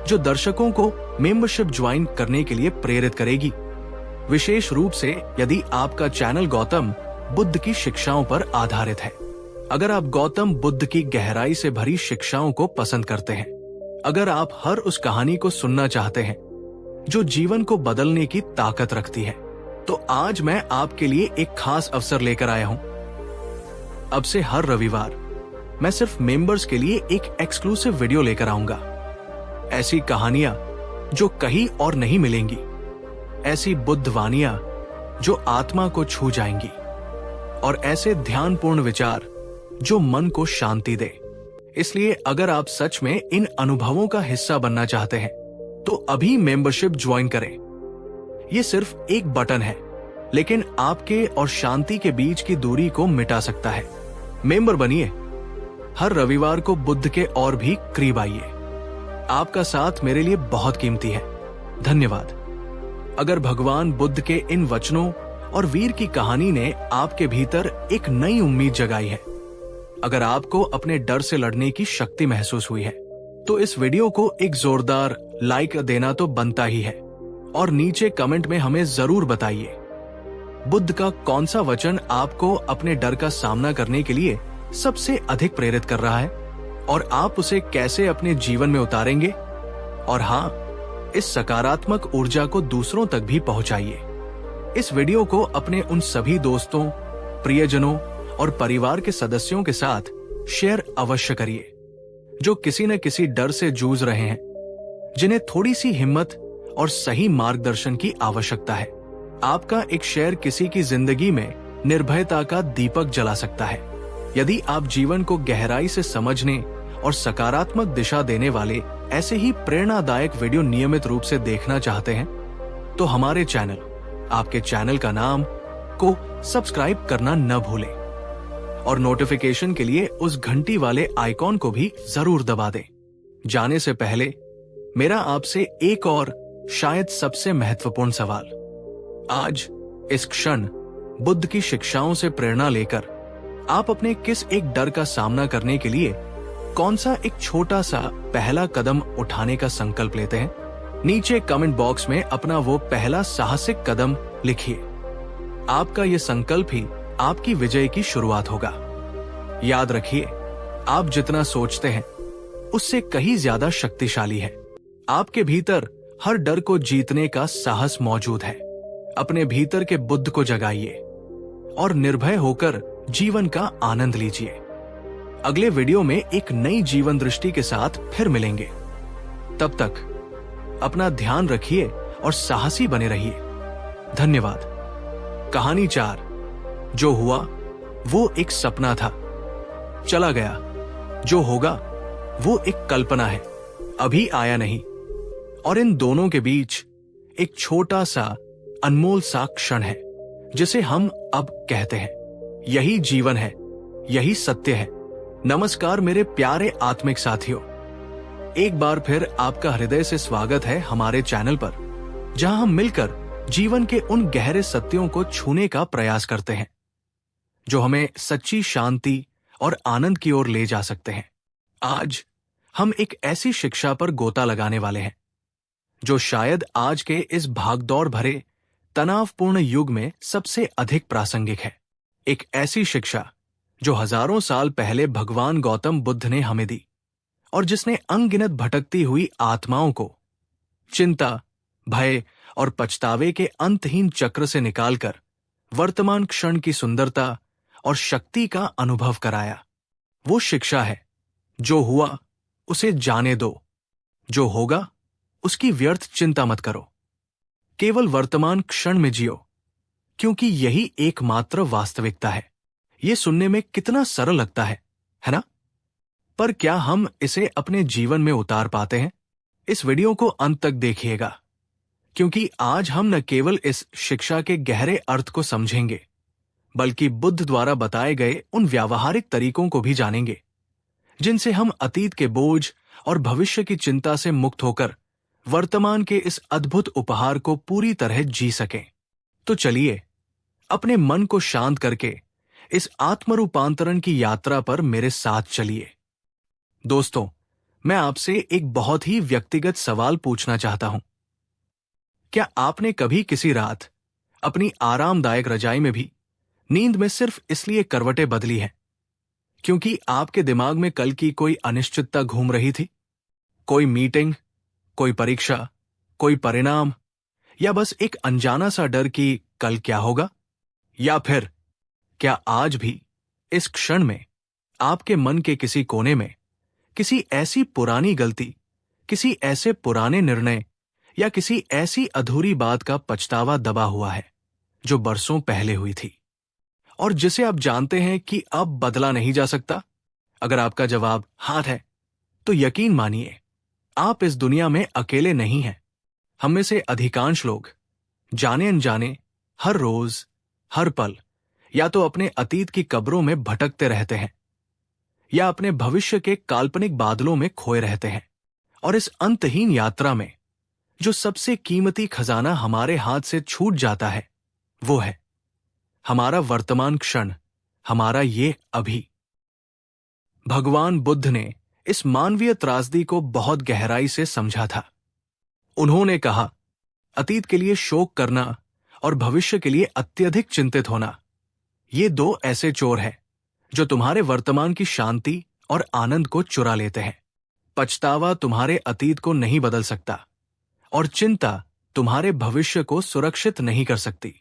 जो दर्शकों को मेंबरशिप ज्वाइन करने के लिए प्रेरित करेगी। विशेष रूप से यदि आपका चैनल गौतम बुद्ध की शिक्षाओं पर आधारित है। अगर आप गौतम बुद्ध की गहराई से भरी शिक्षाओं को पसंद करते हैं, अगर आप हर उस कहानी को सुनना चाहते हैं जो जीवन को बदलने की ताकत रखती है, तो आज मैं आपके लिए एक खास अवसर लेकर आया हूं। अब से हर रविवार मैं सिर्फ मेंबर्स के लिए एक एक्सक्लूसिव वीडियो लेकर आऊंगा। ऐसी कहानियां जो कहीं और नहीं मिलेंगी, ऐसी बुद्ध वानियां जो आत्मा को छू जाएंगी, और ऐसे ध्यानपूर्ण विचार जो मन को शांति दे। इसलिए अगर आप सच में इन अनुभवों का हिस्सा बनना चाहते हैं, तो अभी मेंबरशिप ज्वाइन करें। ये सिर्फ एक बटन है, लेकिन आपके और शांति के बीच की दूरी को मिटा सकता है। मेंबर बनिए। हर रविवार को बुद्ध के और भी करीब आइए। आपका साथ मेरे लिए बहुत कीमती है। धन्यवाद। अगर भगवान बुद्ध के इन वचनों और वीर की कहानी ने आपके भीतर एक नई उम्मीद जगाई है, अगर आपको अपने डर से लड़ने की शक्ति महसूस हुई है, तो इस वीडियो को एक जोरदार लाइक देना तो बनता ही है, और नीचे कमेंट में हमें जरूर बताइए बुद्ध का कौन सा वचन आपको अपने डर का सामना करने के लिए सबसे अधिक प्रेरित कर रहा है, और आप उसे कैसे अपने जीवन में उतारेंगे। और हाँ, इस सकारात्मक ऊर्जा को दूसरों तक भी पहुंचाइए। इस वीडियो को अपने उन सभी दोस्तों, प्रियजनों और परिवार के सदस्यों के साथ शेयर अवश्य करिए जो किसी न किसी डर से जूझ रहे हैं, जिन्हें थोड़ी सी हिम्मत और सही मार्गदर्शन की आवश्यकता है। आपका एक शेयर किसी की जिंदगी में निर्भयता का दीपक जला सकता है। यदि आप जीवन को गहराई से समझने और सकारात्मक दिशा देने वाले ऐसे ही प्रेरणादायक वीडियो नियमित रूप से देखना चाहते हैं, तो हमारे चैनल, आपके चैनल का नाम को सब्सक्राइब करना न भूलें, और नोटिफिकेशन के लिए उस घंटी वाले आइकॉन को भी जरूर दबा दें। जाने से पहले मेरा आपसे एक और शायद सबसे महत्वपूर्ण सवाल। आज इस क्षण बुद्ध की शिक्षाओं से प्रेरणा लेकर आप अपने किस एक डर का सामना करने के लिए कौन सा एक छोटा सा पहला कदम उठाने का संकल्प लेते हैं? नीचे कमेंट बॉक्स में अपना वो पहला साहसिक कदम लिखिए। आपका ये संकल्प ही आपकी विजय की शुरुआत होगा। याद रखिए, आप जितना सोचते हैं उससे कहीं ज्यादा शक्तिशाली है। आपके भीतर हर डर को जीतने का साहस मौजूद है। अपने भीतर के बुद्ध को जगाइए और निर्भय होकर जीवन का आनंद लीजिए। अगले वीडियो में एक नई जीवन दृष्टि के साथ फिर मिलेंगे। तब तक अपना ध्यान रखिए और साहसी बने रहिए। धन्यवाद। कहानी 4। जो हुआ वो एक सपना था, चला गया। जो होगा वो एक कल्पना है, अभी आया नहीं। और इन दोनों के बीच एक छोटा सा अनमोल सा क्षण है जिसे हम अब कहते हैं। यही जीवन है, यही सत्य है। नमस्कार मेरे प्यारे आत्मिक साथियों, एक बार फिर आपका हृदय से स्वागत है हमारे चैनल पर, जहां हम मिलकर जीवन के उन गहरे सत्यों को छूने का प्रयास करते हैं जो हमें सच्ची शांति और आनंद की ओर ले जा सकते हैं। आज हम एक ऐसी शिक्षा पर गोता लगाने वाले हैं जो शायद आज के इस भागदौड़ भरे तनावपूर्ण युग में सबसे अधिक प्रासंगिक है। एक ऐसी शिक्षा जो हजारों साल पहले भगवान गौतम बुद्ध ने हमें दी और जिसने अनगिनत भटकती हुई आत्माओं को चिंता, भय और पछतावे के अंतहीन चक्र से निकालकर वर्तमान क्षण की सुंदरता और शक्ति का अनुभव कराया। वो शिक्षा है, जो हुआ उसे जाने दो, जो होगा उसकी व्यर्थ चिंता मत करो। केवल वर्तमान क्षण में जियो, क्योंकि यही एकमात्र वास्तविकता है। ये सुनने में कितना सरल लगता है ना? पर क्या हम इसे अपने जीवन में उतार पाते हैं? इस वीडियो को अंत तक देखिएगा, क्योंकि आज हम न केवल इस शिक्षा के गहरे अर्थ को समझेंगे, बल्कि बुद्ध द्वारा बताए गए उन व्यावहारिक तरीकों को भी जानेंगे जिनसे हम अतीत के बोझ और भविष्य की चिंता से मुक्त होकर वर्तमान के इस अद्भुत उपहार को पूरी तरह जी सकें। तो चलिए, अपने मन को शांत करके इस आत्मरूपांतरण की यात्रा पर मेरे साथ चलिए। दोस्तों, मैं आपसे एक बहुत ही व्यक्तिगत सवाल पूछना चाहता हूं। क्या आपने कभी किसी रात अपनी आरामदायक रजाई में भी नींद में सिर्फ इसलिए करवटें बदली हैं क्योंकि आपके दिमाग में कल की कोई अनिश्चितता घूम रही थी? कोई मीटिंग, कोई परीक्षा, कोई परिणाम, या बस एक अनजाना सा डर कि कल क्या होगा? या फिर क्या आज भी इस क्षण में आपके मन के किसी कोने में किसी ऐसी पुरानी गलती, किसी ऐसे पुराने निर्णय या किसी ऐसी अधूरी बात का पछतावा दबा हुआ है जो बरसों पहले हुई थी और जिसे आप जानते हैं कि अब बदला नहीं जा सकता? अगर आपका जवाब हाँ है, तो यकीन मानिए, आप इस दुनिया में अकेले नहीं हैं। हम में से अधिकांश लोग जाने अनजाने हर रोज, हर पल या तो अपने अतीत की कब्रों में भटकते रहते हैं या अपने भविष्य के काल्पनिक बादलों में खोए रहते हैं। और इस अंतहीन यात्रा में जो सबसे कीमती खजाना हमारे हाथ से छूट जाता है, वो है हमारा वर्तमान क्षण, हमारा ये अभी। भगवान बुद्ध ने इस मानवीय त्रासदी को बहुत गहराई से समझा था। उन्होंने कहा, अतीत के लिए शोक करना और भविष्य के लिए अत्यधिक चिंतित होना, ये दो ऐसे चोर हैं जो तुम्हारे वर्तमान की शांति और आनंद को चुरा लेते हैं। पछतावा तुम्हारे अतीत को नहीं बदल सकता और चिंता तुम्हारे भविष्य को सुरक्षित नहीं कर सकती,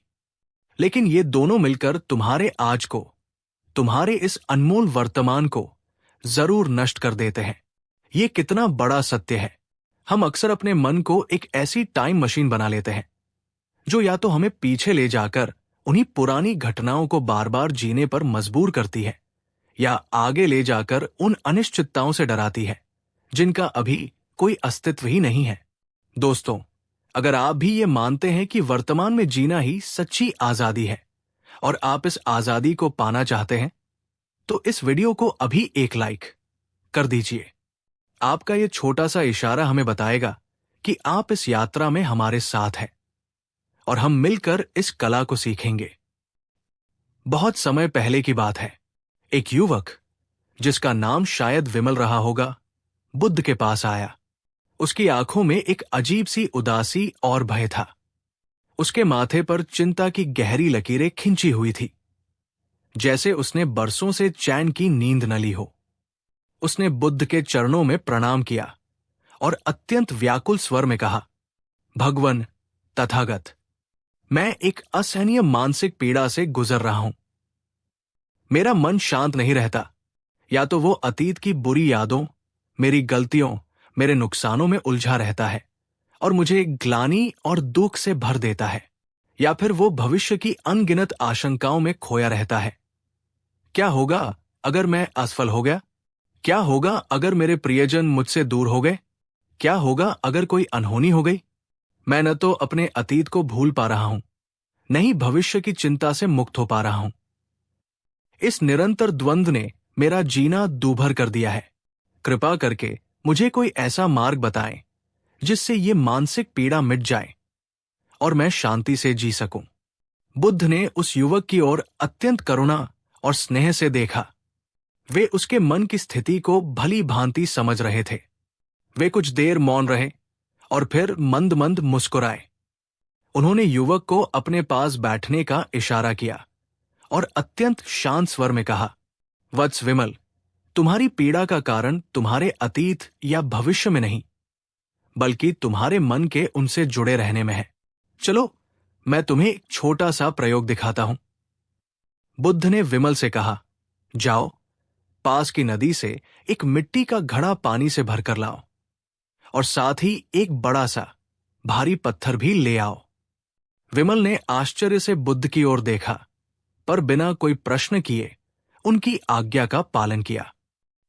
लेकिन ये दोनों मिलकर तुम्हारे आज को, तुम्हारे इस अनमोल वर्तमान को जरूर नष्ट कर देते हैं। ये कितना बड़ा सत्य है। हम अक्सर अपने मन को एक ऐसी टाइम मशीन बना लेते हैं जो या तो हमें पीछे ले जाकर उन्हीं पुरानी घटनाओं को बार बार जीने पर मजबूर करती है, या आगे ले जाकर उन अनिश्चितताओं से डराती है जिनका अभी कोई अस्तित्व ही नहीं है। दोस्तों, अगर आप भी ये मानते हैं कि वर्तमान में जीना ही सच्ची आजादी है और आप इस आजादी को पाना चाहते हैं, तो इस वीडियो को अभी एक लाइक कर दीजिए। आपका ये छोटा सा इशारा हमें बताएगा कि आप इस यात्रा में हमारे साथ हैं और हम मिलकर इस कला को सीखेंगे। बहुत समय पहले की बात है। एक युवक, जिसका नाम शायद विमल रहा होगा, बुद्ध के पास आया। उसकी आंखों में एक अजीब सी उदासी और भय था। उसके माथे पर चिंता की गहरी लकीरें खिंची हुई थी, जैसे उसने बरसों से चैन की नींद न ली हो। उसने बुद्ध के चरणों में प्रणाम किया और अत्यंत व्याकुल स्वर में कहा, भगवन तथागत, मैं एक असहनीय मानसिक पीड़ा से गुजर रहा हूं। मेरा मन शांत नहीं रहता। या तो वो अतीत की बुरी यादों, मेरी गलतियों, मेरे नुकसानों में उलझा रहता है और मुझे ग्लानि और दुख से भर देता है, या फिर वो भविष्य की अनगिनत आशंकाओं में खोया रहता है। क्या होगा अगर मैं असफल हो गया? क्या होगा अगर मेरे प्रियजन मुझसे दूर हो गए? क्या होगा अगर कोई अनहोनी हो गई? मैं न तो अपने अतीत को भूल पा रहा हूं, न ही भविष्य की चिंता से मुक्त हो पा रहा हूं। इस निरंतर द्वंद्व ने मेरा जीना दूभर कर दिया है। कृपा करके मुझे कोई ऐसा मार्ग बताएं जिससे ये मानसिक पीड़ा मिट जाए और मैं शांति से जी सकूं। बुद्ध ने उस युवक की ओर अत्यंत करुणा और स्नेह से देखा। वे उसके मन की स्थिति को भली भांति समझ रहे थे। वे कुछ देर मौन रहे और फिर मंद मंद मुस्कुराए। उन्होंने युवक को अपने पास बैठने का इशारा किया और अत्यंत शांत स्वर में कहा, वत्स विमल, तुम्हारी पीड़ा का कारण तुम्हारे अतीत या भविष्य में नहीं, बल्कि तुम्हारे मन के उनसे जुड़े रहने में है। चलो, मैं तुम्हें एक छोटा सा प्रयोग दिखाता हूं। बुद्ध ने विमल से कहा, जाओ, पास की नदी से एक मिट्टी का घड़ा पानी से भरकर लाओ और साथ ही एक बड़ा सा भारी पत्थर भी ले आओ। विमल ने आश्चर्य से बुद्ध की ओर देखा, पर बिना कोई प्रश्न किए उनकी आज्ञा का पालन किया।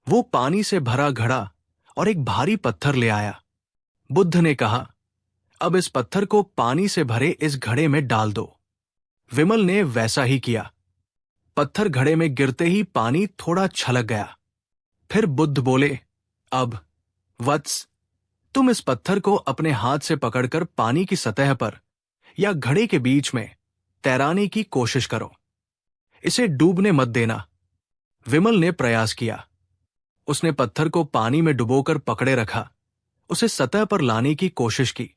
वो पानी से भरा घड़ा और एक भारी पत्थर ले आया। बुद्ध ने कहा, अब इस पत्थर को पानी से भरे इस घड़े में डाल दो। विमल ने वैसा ही किया। पत्थर घड़े में गिरते ही पानी थोड़ा छलक गया। फिर बुद्ध बोले, अब वत्स, तुम इस पत्थर को अपने हाथ से पकड़कर पानी की सतह पर या घड़े के बीच में तैराने की कोशिश करो। इसे डूबने मत देना। विमल ने प्रयास किया। उसने पत्थर को पानी में डुबोकर पकड़े रखा, उसे सतह पर लाने की कोशिश की,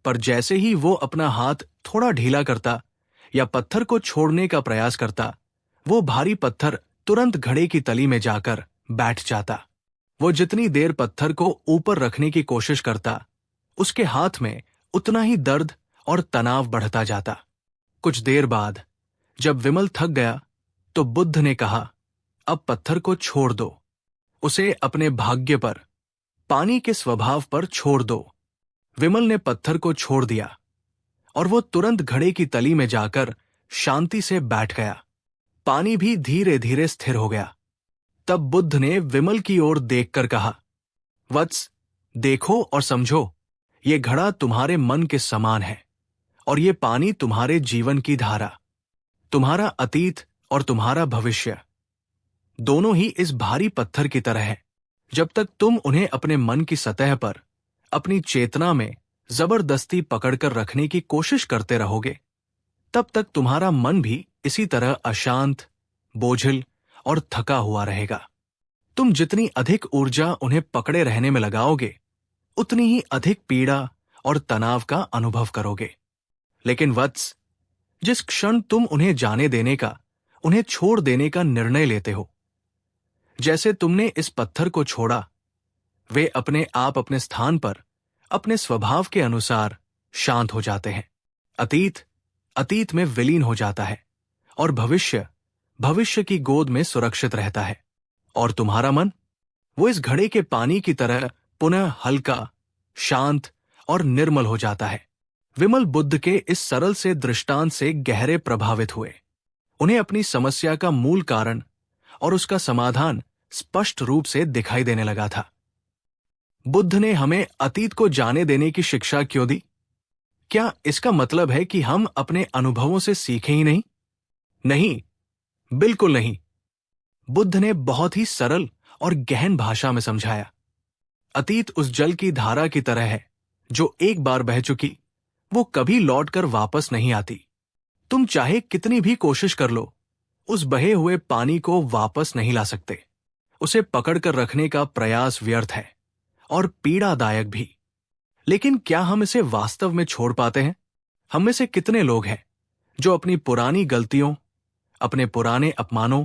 पर जैसे ही वो अपना हाथ थोड़ा ढीला करता या पत्थर को छोड़ने का प्रयास करता, वो भारी पत्थर तुरंत घड़े की तली में जाकर बैठ जाता। वो जितनी देर पत्थर को ऊपर रखने की कोशिश करता, उसके हाथ में उतना ही दर्द और तनाव बढ़ता जाता। कुछ देर बाद जब विमल थक गया तो बुद्ध ने कहा, अब पत्थर को छोड़ दो, उसे अपने भाग्य पर, पानी के स्वभाव पर छोड़ दो। विमल ने पत्थर को छोड़ दिया और वो तुरंत घड़े की तली में जाकर शांति से बैठ गया। पानी भी धीरे धीरे स्थिर हो गया। तब बुद्ध ने विमल की ओर देखकर कहा, वत्स, देखो और समझो, ये घड़ा तुम्हारे मन के समान है और ये पानी तुम्हारे जीवन की धारा। तुम्हारा अतीत और तुम्हारा भविष्य दोनों ही इस भारी पत्थर की तरह है। जब तक तुम उन्हें अपने मन की सतह पर, अपनी चेतना में जबरदस्ती पकड़कर रखने की कोशिश करते रहोगे, तब तक तुम्हारा मन भी इसी तरह अशांत, बोझिल और थका हुआ रहेगा। तुम जितनी अधिक ऊर्जा उन्हें पकड़े रहने में लगाओगे, उतनी ही अधिक पीड़ा और तनाव का अनुभव करोगे। लेकिन वत्स, जिस क्षण तुम उन्हें जाने देने का, उन्हें छोड़ देने का निर्णय लेते हो, जैसे तुमने इस पत्थर को छोड़ा, वे अपने आप अपने स्थान पर अपने स्वभाव के अनुसार शांत हो जाते हैं। अतीत अतीत में विलीन हो जाता है और भविष्य भविष्य की गोद में सुरक्षित रहता है। और तुम्हारा मन, वो इस घड़े के पानी की तरह पुनः हल्का, शांत और निर्मल हो जाता है। विमल बुद्ध के इस सरल से दृष्टांत से गहरे प्रभावित हुए। उन्हें अपनी समस्या का मूल कारण और उसका समाधान स्पष्ट रूप से दिखाई देने लगा था। बुद्ध ने हमें अतीत को जाने देने की शिक्षा क्यों दी? क्या इसका मतलब है कि हम अपने अनुभवों से सीखें ही नहीं? नहीं, बिल्कुल नहीं। बुद्ध ने बहुत ही सरल और गहन भाषा में समझाया। अतीत उस जल की धारा की तरह है जो एक बार बह चुकी, वो कभी लौटकर वापस नहीं आती। तुम चाहे कितनी भी कोशिश कर लो, उस बहे हुए पानी को वापस नहीं ला सकते। उसे पकड़कर रखने का प्रयास व्यर्थ है और पीड़ादायक भी। लेकिन क्या हम इसे वास्तव में छोड़ पाते हैं? हम में से कितने लोग हैं जो अपनी पुरानी गलतियों, अपने पुराने अपमानों,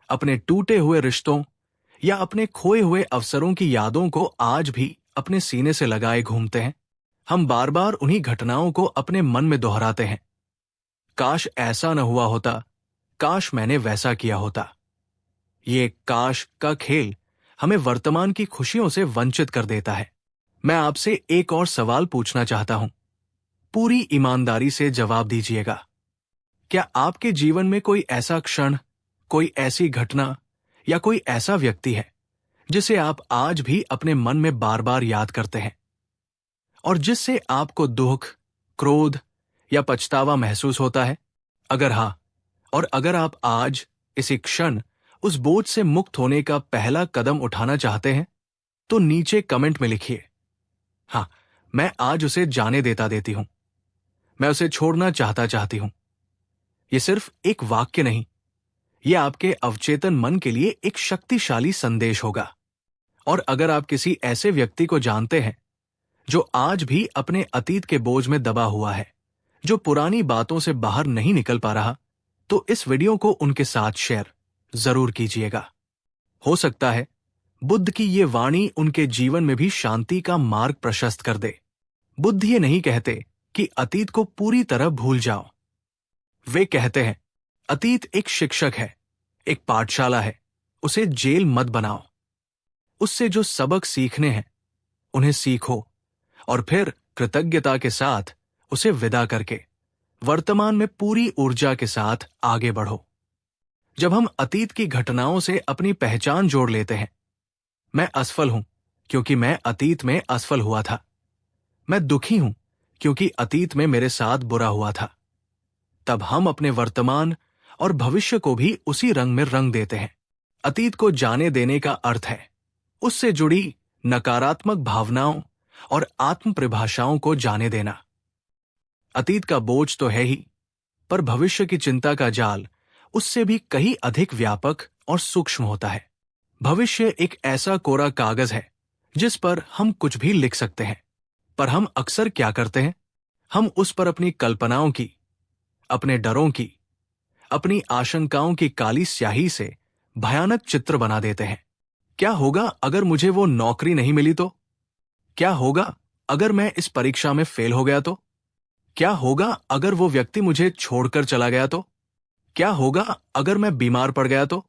अपने टूटे हुए रिश्तों या अपने खोए हुए अवसरों की यादों को आज भी अपने सीने से लगाए घूमते हैं? हम बार बार उन्हीं घटनाओं को अपने मन में दोहराते हैं। काश ऐसा न हुआ होता, काश मैंने वैसा किया होता। ये काश का खेल हमें वर्तमान की खुशियों से वंचित कर देता है। मैं आपसे एक और सवाल पूछना चाहता हूं। पूरी ईमानदारी से जवाब दीजिएगा। क्या आपके जीवन में कोई ऐसा क्षण, कोई ऐसी घटना या कोई ऐसा व्यक्ति है जिसे आप आज भी अपने मन में बार बार याद करते हैं और जिससे आपको दुख, क्रोध या पछतावा महसूस होता है? अगर हां, और अगर आप आज इसी क्षण उस बोझ से मुक्त होने का पहला कदम उठाना चाहते हैं, तो नीचे कमेंट में लिखिए, हां, मैं आज उसे जाने देती हूं, मैं उसे छोड़ना चाहती हूं। यह सिर्फ एक वाक्य नहीं, यह आपके अवचेतन मन के लिए एक शक्तिशाली संदेश होगा। और अगर आप किसी ऐसे व्यक्ति को जानते हैं जो आज भी अपने अतीत के बोझ में दबा हुआ है, जो पुरानी बातों से बाहर नहीं निकल पा रहा, तो इस वीडियो को उनके साथ शेयर जरूर कीजिएगा। हो सकता है बुद्ध की ये वाणी उनके जीवन में भी शांति का मार्ग प्रशस्त कर दे। बुद्ध ये नहीं कहते कि अतीत को पूरी तरह भूल जाओ। वे कहते हैं, अतीत एक शिक्षक है, एक पाठशाला है, उसे जेल मत बनाओ। उससे जो सबक सीखने हैं उन्हें सीखो और फिर कृतज्ञता के साथ उसे विदा करके वर्तमान में पूरी ऊर्जा के साथ आगे बढ़ो। जब हम अतीत की घटनाओं से अपनी पहचान जोड़ लेते हैं, मैं असफल हूं क्योंकि मैं अतीत में असफल हुआ था, मैं दुखी हूं क्योंकि अतीत में मेरे साथ बुरा हुआ था, तब हम अपने वर्तमान और भविष्य को भी उसी रंग में रंग देते हैं। अतीत को जाने देने का अर्थ है उससे जुड़ी नकारात्मक भावनाओं और आत्म परिभाषाओं को जाने देना। अतीत का बोझ तो है ही, पर भविष्य की चिंता का जाल उससे भी कहीं अधिक व्यापक और सूक्ष्म होता है। भविष्य एक ऐसा कोरा कागज है जिस पर हम कुछ भी लिख सकते हैं, पर हम अक्सर क्या करते हैं? हम उस पर अपनी कल्पनाओं की, अपने डरों की, अपनी आशंकाओं की काली स्याही से भयानक चित्र बना देते हैं। क्या होगा अगर मुझे वो नौकरी नहीं मिली तो? क्या होगा अगर मैं इस परीक्षा में फेल हो गया तो? क्या होगा अगर वो व्यक्ति मुझे छोड़कर चला गया तो? क्या होगा अगर मैं बीमार पड़ गया तो?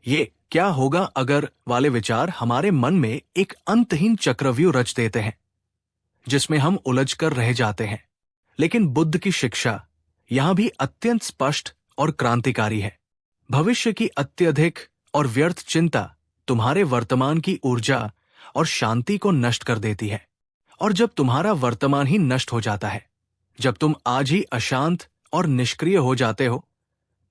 ये क्या होगा अगर वाले विचार हमारे मन में एक अंतहीन चक्रव्यूह रच देते हैं जिसमें हम उलझकर रह जाते हैं। लेकिन बुद्ध की शिक्षा यहां भी अत्यंत स्पष्ट और क्रांतिकारी है। भविष्य की अत्यधिक और व्यर्थ चिंता तुम्हारे वर्तमान की ऊर्जा और शांति को नष्ट कर देती है। और जब तुम्हारा वर्तमान ही नष्ट हो जाता है, जब तुम आज ही अशांत और निष्क्रिय हो जाते हो,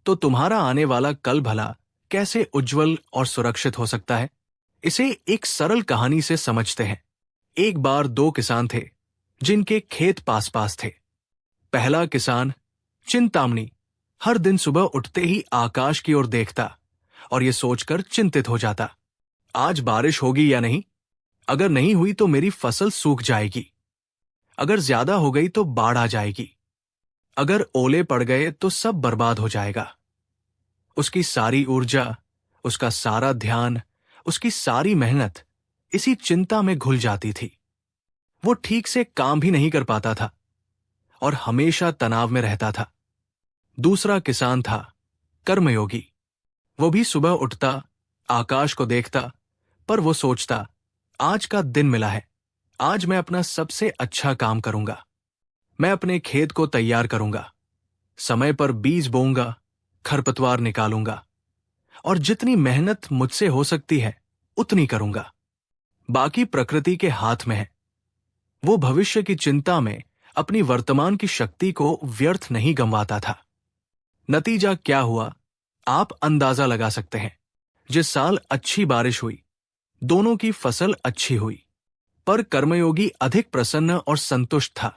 तो तुम्हारा आने वाला कल भला कैसे उज्जवल और सुरक्षित हो सकता है? इसे एक सरल कहानी से समझते हैं। एक बार दो किसान थे जिनके खेत पास पास थे। पहला किसान चिंतामणि हर दिन सुबह उठते ही आकाश की ओर देखता और ये सोचकर चिंतित हो जाता, आज बारिश होगी या नहीं? अगर नहीं हुई तो मेरी फसल सूख जाएगी, अगर ज्यादा हो गई तो बाढ़ आ जाएगी, अगर ओले पड़ गए तो सब बर्बाद हो जाएगा। उसकी सारी ऊर्जा, उसका सारा ध्यान, उसकी सारी मेहनत इसी चिंता में घुल जाती थी। वो ठीक से काम भी नहीं कर पाता था और हमेशा तनाव में रहता था। दूसरा किसान था कर्मयोगी। वो भी सुबह उठता, आकाश को देखता, पर वो सोचता, आज का दिन मिला है, आज मैं अपना सबसे अच्छा काम करूंगा। मैं अपने खेत को तैयार करूंगा, समय पर बीज बोऊंगा, खरपतवार निकालूंगा और जितनी मेहनत मुझसे हो सकती है उतनी करूंगा। बाकी प्रकृति के हाथ में है। वो भविष्य की चिंता में अपनी वर्तमान की शक्ति को व्यर्थ नहीं गंवाता था। नतीजा क्या हुआ आप अंदाजा लगा सकते हैं। जिस साल अच्छी बारिश हुई, दोनों की फसल अच्छी हुई, पर कर्मयोगी अधिक प्रसन्न और संतुष्ट था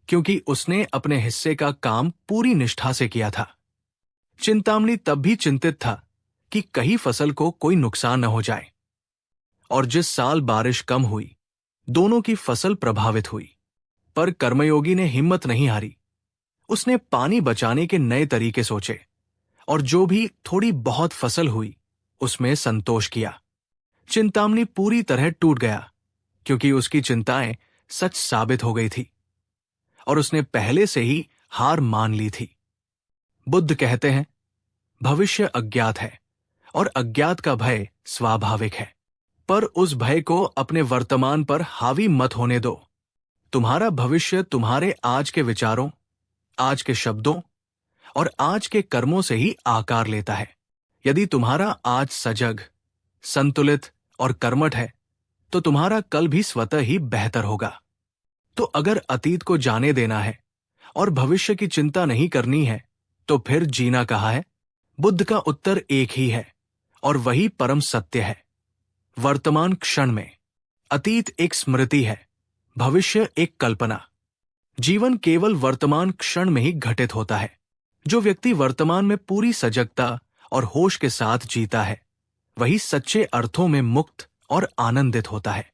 क्योंकि उसने अपने हिस्से का काम पूरी निष्ठा से किया था। चिंतामणि तब भी चिंतित था कि कहीं फसल को कोई नुकसान न हो जाए। और जिस साल बारिश कम हुई, दोनों की फसल प्रभावित हुई। पर कर्मयोगी ने हिम्मत नहीं हारी। उसने पानी बचाने के नए तरीके सोचे और जो भी थोड़ी बहुत फसल हुई उसमें संतोष किया। चिंतामणि पूरी तरह टूट गया क्योंकि उसकी चिंताएं सच साबित हो गई थी और उसने पहले से ही हार मान ली थी। बुद्ध कहते हैं, भविष्य अज्ञात है और अज्ञात का भय स्वाभाविक है, पर उस भय को अपने वर्तमान पर हावी मत होने दो। तुम्हारा भविष्य तुम्हारे आज के विचारों, आज के शब्दों और आज के कर्मों से ही आकार लेता है। यदि तुम्हारा आज सजग, संतुलित और कर्मठ है तो तुम्हारा कल भी स्वतः ही बेहतर होगा। तो अगर अतीत को जाने देना है और भविष्य की चिंता नहीं करनी है तो फिर जीना कहाँ है? बुद्ध का उत्तर एक ही है और वही परम सत्य है। वर्तमान क्षण में अतीत एक स्मृति है, भविष्य एक कल्पना। जीवन केवल वर्तमान क्षण में ही घटित होता है। जो व्यक्ति वर्तमान में पूरी सजगता और होश के साथ जीता है वही सच्चे अर्थों में मुक्त और आनंदित होता है।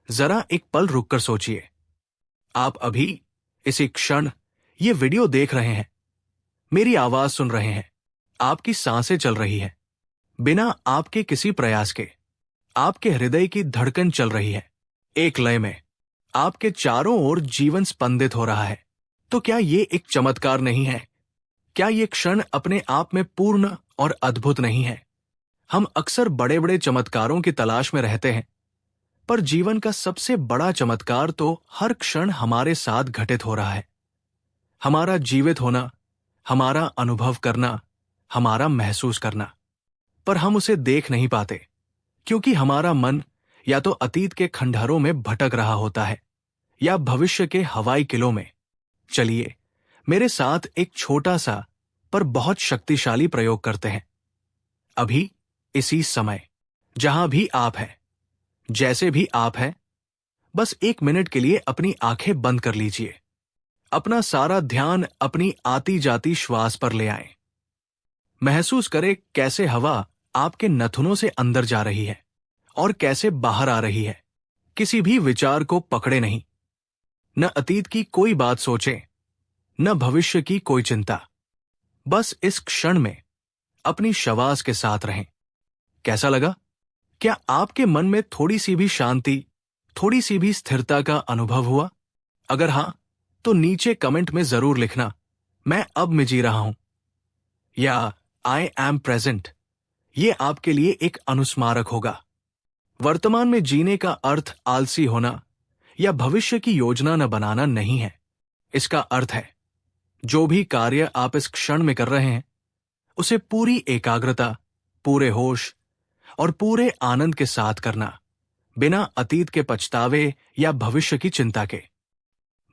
जरा एक पल रुककर सोचिए, आप अभी इसी क्षण ये वीडियो देख रहे हैं, मेरी आवाज सुन रहे हैं, आपकी सांसें चल रही है, बिना आपके किसी प्रयास के आपके हृदय की धड़कन चल रही है, एक लय में आपके चारों ओर जीवन स्पंदित हो रहा है। तो क्या ये एक चमत्कार नहीं है? क्या ये क्षण अपने आप में पूर्ण और अद्भुत नहीं है? हम अक्सर बड़े बड़े चमत्कारों की तलाश में रहते हैं, पर जीवन का सबसे बड़ा चमत्कार तो हर क्षण हमारे साथ घटित हो रहा है। हमारा जीवित होना, हमारा अनुभव करना, हमारा महसूस करना। पर हम उसे देख नहीं पाते क्योंकि हमारा मन या तो अतीत के खंडहरों में भटक रहा होता है या भविष्य के हवाई किलों में। चलिए मेरे साथ एक छोटा सा पर बहुत शक्तिशाली प्रयोग करते हैं। अभी इसी समय जहां भी आप हैं, जैसे भी आप हैं, बस एक मिनट के लिए अपनी आंखें बंद कर लीजिए। अपना सारा ध्यान अपनी आती जाती श्वास पर ले आएं। महसूस करें कैसे हवा आपके नथुनों से अंदर जा रही है और कैसे बाहर आ रही है। किसी भी विचार को पकड़े नहीं, न अतीत की कोई बात सोचें, न भविष्य की कोई चिंता। बस इस क्षण में अपनी श्वास के साथ रहें। कैसा लगा? क्या आपके मन में थोड़ी सी भी शांति, थोड़ी सी भी स्थिरता का अनुभव हुआ? अगर हां, तो नीचे कमेंट में जरूर लिखना, मैं अब में जी रहा हूं या आई एम प्रेजेंट। ये आपके लिए एक अनुस्मारक होगा। वर्तमान में जीने का अर्थ आलसी होना या भविष्य की योजना न बनाना नहीं है। इसका अर्थ है जो भी कार्य आप इस क्षण में कर रहे हैं उसे पूरी एकाग्रता, पूरे होश और पूरे आनंद के साथ करना, बिना अतीत के पछतावे या भविष्य की चिंता के।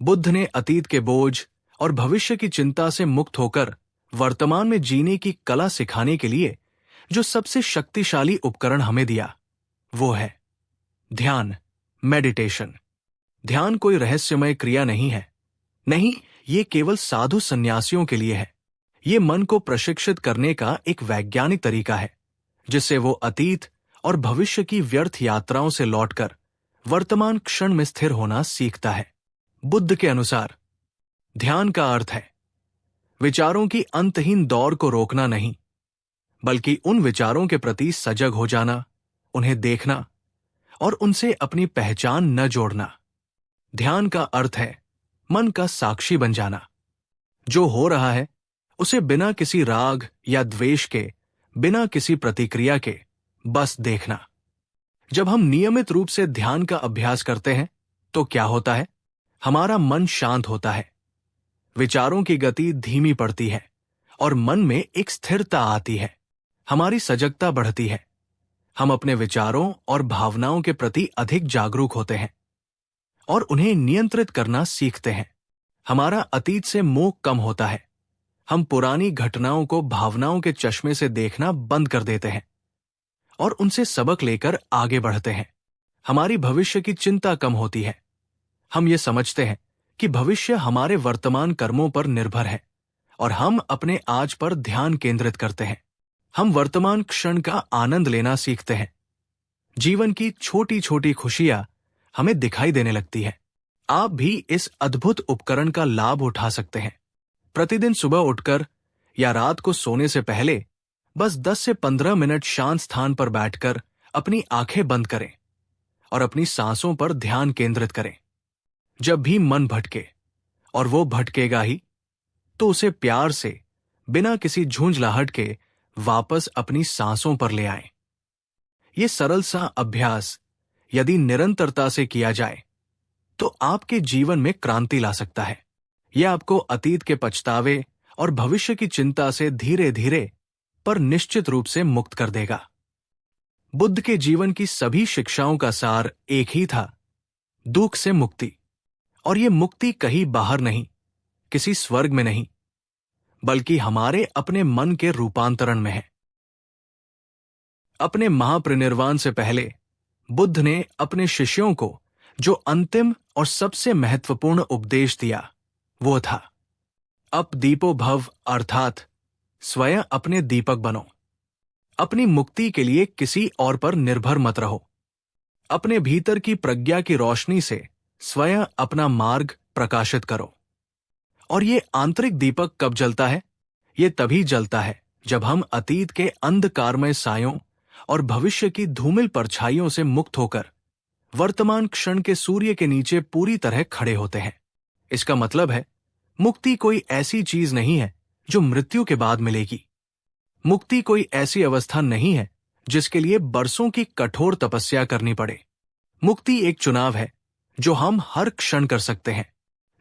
बुद्ध ने अतीत के बोझ और भविष्य की चिंता से मुक्त होकर वर्तमान में जीने की कला सिखाने के लिए जो सबसे शक्तिशाली उपकरण हमें दिया वो है ध्यान, मेडिटेशन। ध्यान कोई रहस्यमय क्रिया नहीं है। नहीं, ये केवल साधु सन्यासियों के लिए है। ये मन को प्रशिक्षित करने का एक वैज्ञानिक तरीका है जिससे वो अतीत और भविष्य की व्यर्थ यात्राओं से लौटकर वर्तमान क्षण में स्थिर होना सीखता है। बुद्ध के अनुसार ध्यान का अर्थ है विचारों की अंतहीन दौड़ को रोकना नहीं, बल्कि उन विचारों के प्रति सजग हो जाना, उन्हें देखना और उनसे अपनी पहचान न जोड़ना। ध्यान का अर्थ है मन का साक्षी बन जाना। जो हो रहा है उसे बिना किसी राग या द्वेष के, बिना किसी प्रतिक्रिया के बस देखना। जब हम नियमित रूप से ध्यान का अभ्यास करते हैं तो क्या होता है? हमारा मन शांत होता है, विचारों की गति धीमी पड़ती है और मन में एक स्थिरता आती है। हमारी सजगता बढ़ती है। हम अपने विचारों और भावनाओं के प्रति अधिक जागरूक होते हैं और उन्हें नियंत्रित करना सीखते हैं। हमारा अतीत से मोह कम होता है। हम पुरानी घटनाओं को भावनाओं के चश्मे से देखना बंद कर देते हैं और उनसे सबक लेकर आगे बढ़ते हैं। हमारी भविष्य की चिंता कम होती है। हम ये समझते हैं कि भविष्य हमारे वर्तमान कर्मों पर निर्भर है और हम अपने आज पर ध्यान केंद्रित करते हैं। हम वर्तमान क्षण का आनंद लेना सीखते हैं। जीवन की छोटी छोटी खुशियां हमें दिखाई देने लगती है। आप भी इस अद्भुत उपकरण का लाभ उठा सकते हैं। प्रतिदिन सुबह उठकर या रात को सोने से पहले बस 10 से 15 मिनट शांत स्थान पर बैठकर अपनी आंखें बंद करें और अपनी सांसों पर ध्यान केंद्रित करें। जब भी मन भटके, और वो भटकेगा ही, तो उसे प्यार से बिना किसी झूंझलाहट के वापस अपनी सांसों पर ले आएं। ये सरल सा अभ्यास यदि निरंतरता से किया जाए तो आपके जीवन में क्रांति ला सकता है। यह आपको अतीत के पछतावे और भविष्य की चिंता से धीरे धीरे पर निश्चित रूप से मुक्त कर देगा। बुद्ध के जीवन की सभी शिक्षाओं का सार एक ही था, दुख से मुक्ति। और ये मुक्ति कहीं बाहर नहीं, किसी स्वर्ग में नहीं, बल्कि हमारे अपने मन के रूपांतरण में है। अपने महापरिनिर्वाण से पहले बुद्ध ने अपने शिष्यों को जो अंतिम और सबसे महत्वपूर्ण उपदेश दिया वो था, अप दीपो भव, अर्थात स्वयं अपने दीपक बनो। अपनी मुक्ति के लिए किसी और पर निर्भर मत रहो। अपने भीतर की प्रज्ञा की रोशनी से स्वयं अपना मार्ग प्रकाशित करो। और ये आंतरिक दीपक कब जलता है? ये तभी जलता है जब हम अतीत के अंधकारमय सायों और भविष्य की धूमिल परछाइयों से मुक्त होकर वर्तमान क्षण के सूर्य के नीचे पूरी तरह खड़े होते हैं। इसका मतलब है, मुक्ति कोई ऐसी चीज नहीं है जो मृत्यु के बाद मिलेगी। मुक्ति कोई ऐसी अवस्था नहीं है जिसके लिए बरसों की कठोर तपस्या करनी पड़े। मुक्ति एक चुनाव है जो हम हर क्षण कर सकते हैं।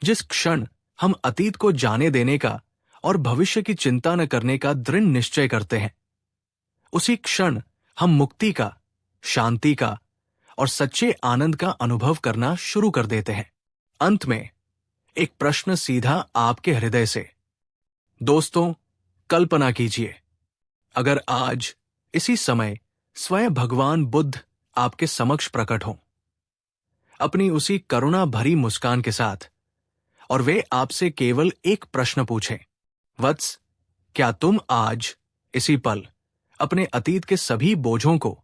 जिस क्षण हम अतीत को जाने देने का और भविष्य की चिंता न करने का दृढ़ निश्चय करते हैं, उसी क्षण हम मुक्ति का, शांति का और सच्चे आनंद का अनुभव करना शुरू कर देते हैं। अंत में एक प्रश्न सीधा आपके हृदय से। दोस्तों, कल्पना कीजिए, अगर आज इसी समय स्वयं भगवान बुद्ध आपके समक्ष प्रकट हों, अपनी उसी करुणा भरी मुस्कान के साथ, और वे आपसे केवल एक प्रश्न पूछें, वत्स, क्या तुम आज इसी पल अपने अतीत के सभी बोझों को,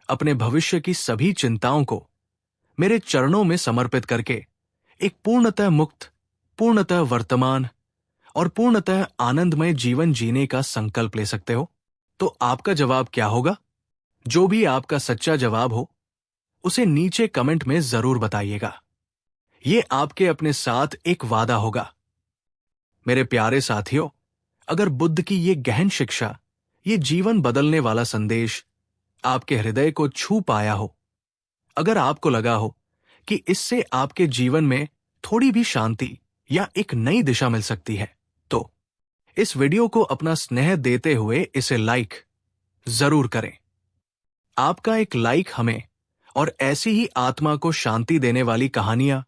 अपने भविष्य की सभी चिंताओं को मेरे चरणों में समर्पित करके एक पूर्णतः मुक्त, पूर्णतः वर्तमान और पूर्णतः आनंदमय जीवन जीने का संकल्प ले सकते हो? तो आपका जवाब क्या होगा? जो भी आपका सच्चा जवाब हो, उसे नीचे कमेंट में जरूर बताइएगा। ये आपके अपने साथ एक वादा होगा। मेरे प्यारे साथियों, अगर बुद्ध की ये गहन शिक्षा, ये जीवन बदलने वाला संदेश आपके हृदय को छू पाया हो, अगर आपको लगा हो कि इससे आपके जीवन में थोड़ी भी शांति या एक नई दिशा मिल सकती है, तो इस वीडियो को अपना स्नेह देते हुए इसे लाइक जरूर करें। आपका एक लाइक हमें और ऐसी ही आत्मा को शांति देने वाली कहानियां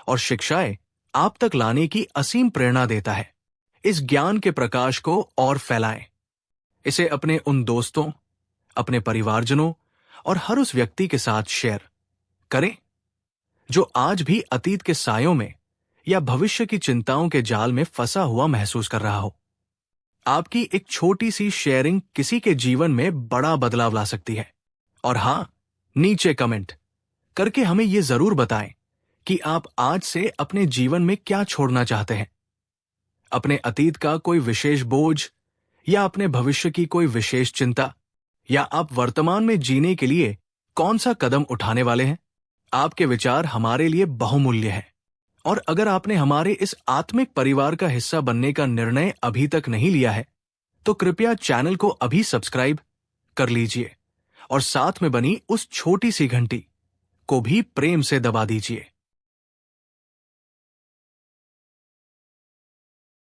और शिक्षाएं आप तक लाने की असीम प्रेरणा देता है। इस ज्ञान के प्रकाश को और फैलाएं। इसे अपने उन दोस्तों, अपने परिवारजनों और हर उस व्यक्ति के साथ शेयर करें जो आज भी अतीत के सायों में या भविष्य की चिंताओं के जाल में फंसा हुआ महसूस कर रहा हो। आपकी एक छोटी सी शेयरिंग किसी के जीवन में बड़ा बदलाव ला सकती है। और हां, नीचे कमेंट करके हमें यह जरूर बताएं कि आप आज से अपने जीवन में क्या छोड़ना चाहते हैं। अपने अतीत का कोई विशेष बोझ या अपने भविष्य की कोई विशेष चिंता, या आप वर्तमान में जीने के लिए कौन सा कदम उठाने वाले हैं? आपके विचार हमारे लिए बहुमूल्य हैं। और अगर आपने हमारे इस आत्मिक परिवार का हिस्सा बनने का निर्णय अभी तक नहीं लिया है, तो कृपया चैनल को अभी सब्सक्राइब कर लीजिए और साथ में बनी उस छोटी सी घंटी को भी प्रेम से दबा दीजिए।